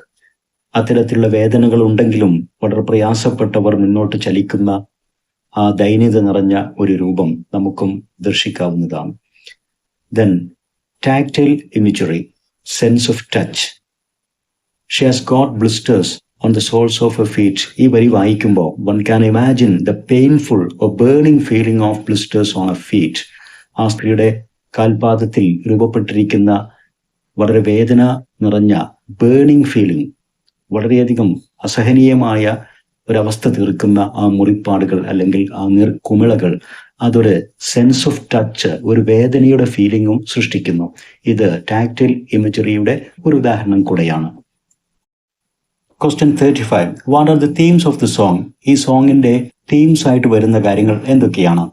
അത്തരത്തിലുള്ള വേദനകൾ ഉണ്ടെങ്കിലും വളരെ പ്രയാസപ്പെട്ടവർ മുന്നോട്ട് ചലിക്കുന്ന ആ ദൈന്യത നിറഞ്ഞ ഒരു രൂപം നമുക്കും ദർശിക്കാവുന്നതാണ്. Then tactile imagery, sense of touch. She has got blisters on the soles of her feet. ഈ വരി വായിക്കുമ്പോൾ one can imagine the painful or burning feeling of blisters on her feet. ആ സ്ത്രീയുടെ കാൽപാദത്തിൽ രൂപപ്പെട്ടിരിക്കുന്ന വളരെ വേദന നിറഞ്ഞ ബേണിംഗ് ഫീലിംഗ്, വളരെയധികം അസഹനീയമായ ഒരവസ്ഥ തീർക്കുന്ന ആ മുറിപ്പാടുകൾ അല്ലെങ്കിൽ ആ നീർക്കുമിളകൾ, അതൊരു സെൻസ് ഓഫ് ടച്ച്, ഒരു വേദനയുടെ ഫീലിംഗും സൃഷ്ടിക്കുന്നു. ഇത് ടാക്ടൈൽ ഇമേജറിയുടെ ഒരു ഉദാഹരണം കൂടെയാണ്. Question 35. What are the themes of the song? ഈ സോങ്ങിന്റെ തീംസ് ആയിട്ട് വരുന്ന കാര്യങ്ങൾ എന്തൊക്കെയാണ്?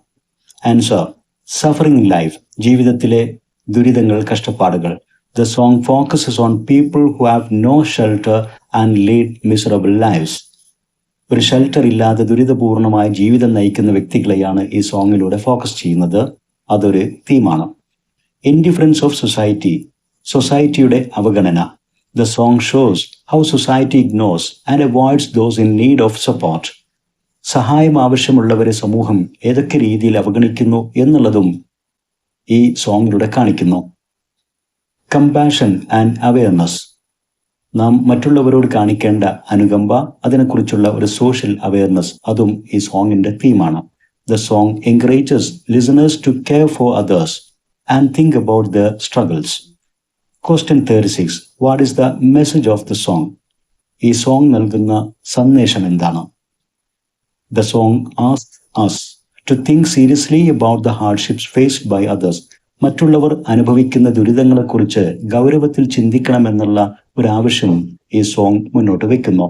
ആൻസർ: സഫറിംഗ് ലൈഫ്, ജീവിതത്തിലെ ദുരിതങ്ങൾ, കഷ്ടപ്പാടുകൾ. The song focuses on people who have no shelter and lead miserable lives. ഒരു ഷെൽട്ടർ ഇല്ലാതെ ദുരിതപൂർണമായ ജീവിതം നയിക്കുന്ന വ്യക്തികളെയാണ് ഈ സോങ്ങിലൂടെ ഫോക്കസ് ചെയ്യുന്നത്. അതൊരു തീമാണ്. ഇൻഡിഫറൻസ് ഓഫ് സൊസൈറ്റി, സൊസൈറ്റിയുടെ അവഗണന. The song shows how society ignores and avoids those in need of support. സഹായം ആവശ്യമുള്ളവരെ സമൂഹം ഏതൊക്കെ രീതിയിൽ അവഗണിക്കുന്നു എന്നുള്ളതും ഈ സോങ്ങിലൂടെ കാണിക്കുന്നു. കമ്പാഷൻ ആൻഡ് അവയർനെസ്, നാം മറ്റുള്ളവരോട് കാണിക്കേണ്ട അനുകമ്പ, അതിനെക്കുറിച്ചുള്ള ഒരു സോഷ്യൽ അവയർനെസ്, അതും ഈ സോങ്ങിന്റെ തീമാണ്. The song encourages listeners to care for others and think about the struggles. Question 36. What is the message of the song? ഈ സോങ് നൽകുന്ന സന്ദേശം എന്താണ്? The song asks us to think seriously about the hardships faced by others. മറ്റുള്ളവർ അനുഭവിക്കുന്ന ദുരിതങ്ങളെക്കുറിച്ച് ഗൗരവത്തിൽ ചിന്തിക്കണമെന്നുള്ള ഒരു ആവശ്യം ഈ സോങ് മുന്നോട്ട് വയ്ക്കുന്നു.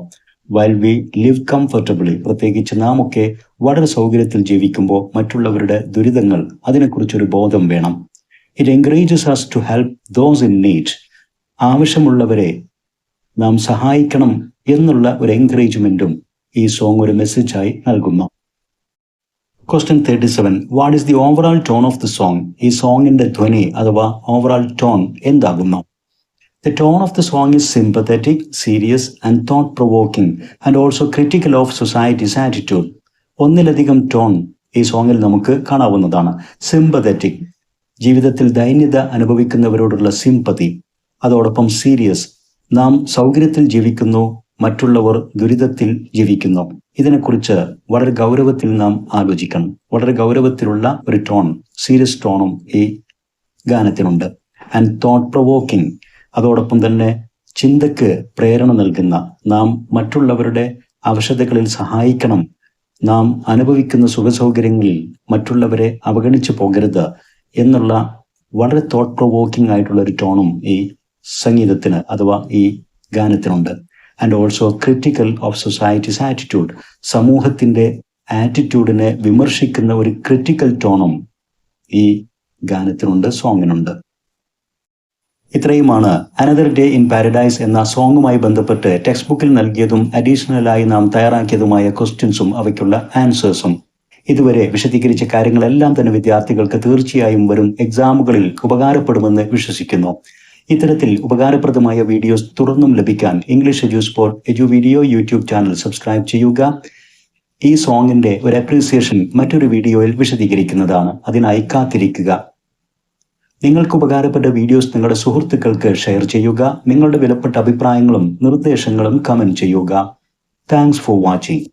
While we live comfortably, പ്രത്യേകിച്ച് നാം ഒക്കെ വളരെ സൗകര്യത്തിൽ ജീവിക്കുമ്പോൾ മറ്റുള്ളവരുടെ ദുരിതങ്ങൾ, അതിനെക്കുറിച്ചൊരു ബോധം വേണം. It encourages us to help those in need. ആവശ്യമുള്ളവരെ നാം സഹായിക്കണം എന്നുള്ള ഒരു എൻകറേജ്മെന്റും ഈ സോങ് ഒരു മെസ്സേജായി നൽകുന്നു. Question 37. What is the overall tone of the song? ഈ സോങ്ങിന്റെ ധ്വനി അഥവാ ഓവറോൾ ടോൺ എന്താകുന്നു? The tone of the song is sympathetic, serious and thought-provoking and also critical of society's attitude. ഒന്നിലധികം ടോൺ ഈ സോങ്ങിൽ നമുക്ക് കാണാവുന്നതാണ്. സിമ്പതറ്റിക്, ജീവിതത്തിൽ ദൈന്യത അനുഭവിക്കുന്നവരോടുള്ള സിമ്പതി. അതോടൊപ്പം സീരിയസ്, നാം സൗകര്യത്തിൽ ജീവിക്കുന്നു, മറ്റുള്ളവർ ദുരിതത്തിൽ ജീവിക്കുന്നു. ഇതിനെക്കുറിച്ച് വളരെ ഗൗരവത്തിൽ നാം ആലോചിക്കണം. വളരെ ഗൗരവത്തിലുള്ള ഒരു ടോൺ, സീരിയസ് ടോണും ഈ ഗാനത്തിനുണ്ട്. ആൻഡ് തോട്ട് പ്രൊവോക്കിംഗ്, അതോടൊപ്പം തന്നെ ചിന്തക്ക് പ്രേരണ നൽകുന്ന, നാം മറ്റുള്ളവരുടെ അവശതകളിൽ സഹായിക്കണം, നാം അനുഭവിക്കുന്ന സുഖസൗകര്യങ്ങളിൽ മറ്റുള്ളവരെ അവഗണിച്ചു പോകരുത് എന്നുള്ള വളരെ തോട്ട് പ്രൊവോക്കിംഗ് ആയിട്ടുള്ള ഒരു ടോണും ഈ സംഗീതത്തിന് അഥവാ ഈ ഗാനത്തിനുണ്ട്. And also critical of society's attitude, സമൂഹത്തിന്റെ ആറ്റിറ്റ്യൂഡിനെ വിമർശിക്കുന്ന ഒരു ക്രിറ്റിക്കൽ ടോണും ഈ ഗാനത്തിനുണ്ട്, സോങ്ങിനുണ്ട്. ഇത്രയുമാണ് അനദർ ഡേ ഇൻ പാരഡൈസ് എന്ന സോങ്ങുമായി ബന്ധപ്പെട്ട് ടെക്സ്റ്റ് ബുക്കിൽ നൽകിയതും അഡീഷണലായി നാം തയ്യാറാക്കിയതുമായ ക്വസ്റ്റ്യൻസും അവയ്ക്കുള്ള ആൻസേഴ്സും. ഇതുവരെ വിശദീകരിച്ച കാര്യങ്ങളെല്ലാം തന്നെ വിദ്യാർത്ഥികൾക്ക് തീർച്ചയായും വരും എക്സാമുകളിൽ ഉപകാരപ്പെടുമെന്ന് വിശ്വസിക്കുന്നു. ഇത്തരത്തിൽ ഉപകാരപ്രദമായ വീഡിയോസ് തുടർന്നും ലഭിക്കാൻ English Eduport edu video YouTube channel subscribe ചെയ്യുക. ഈ സോങ്ങിന്റെ ഒരു അപ്രീസിയേഷൻ മറ്റൊരു വീഡിയോയിൽ വിശദീകരിക്കുന്നതാണ്, അതിനായി കാത്തിരിക്കുക. നിങ്ങൾക്ക് ഉപകാരപ്പെട്ട വീഡിയോസ് നിങ്ങളുടെ സുഹൃത്തുക്കൾക്ക് ഷെയർ ചെയ്യുക. നിങ്ങളുടെ വിലപ്പെട്ട അഭിപ്രായങ്ങളും നിർദ്ദേശങ്ങളും കമന്റ് ചെയ്യുക. Thanks for watching.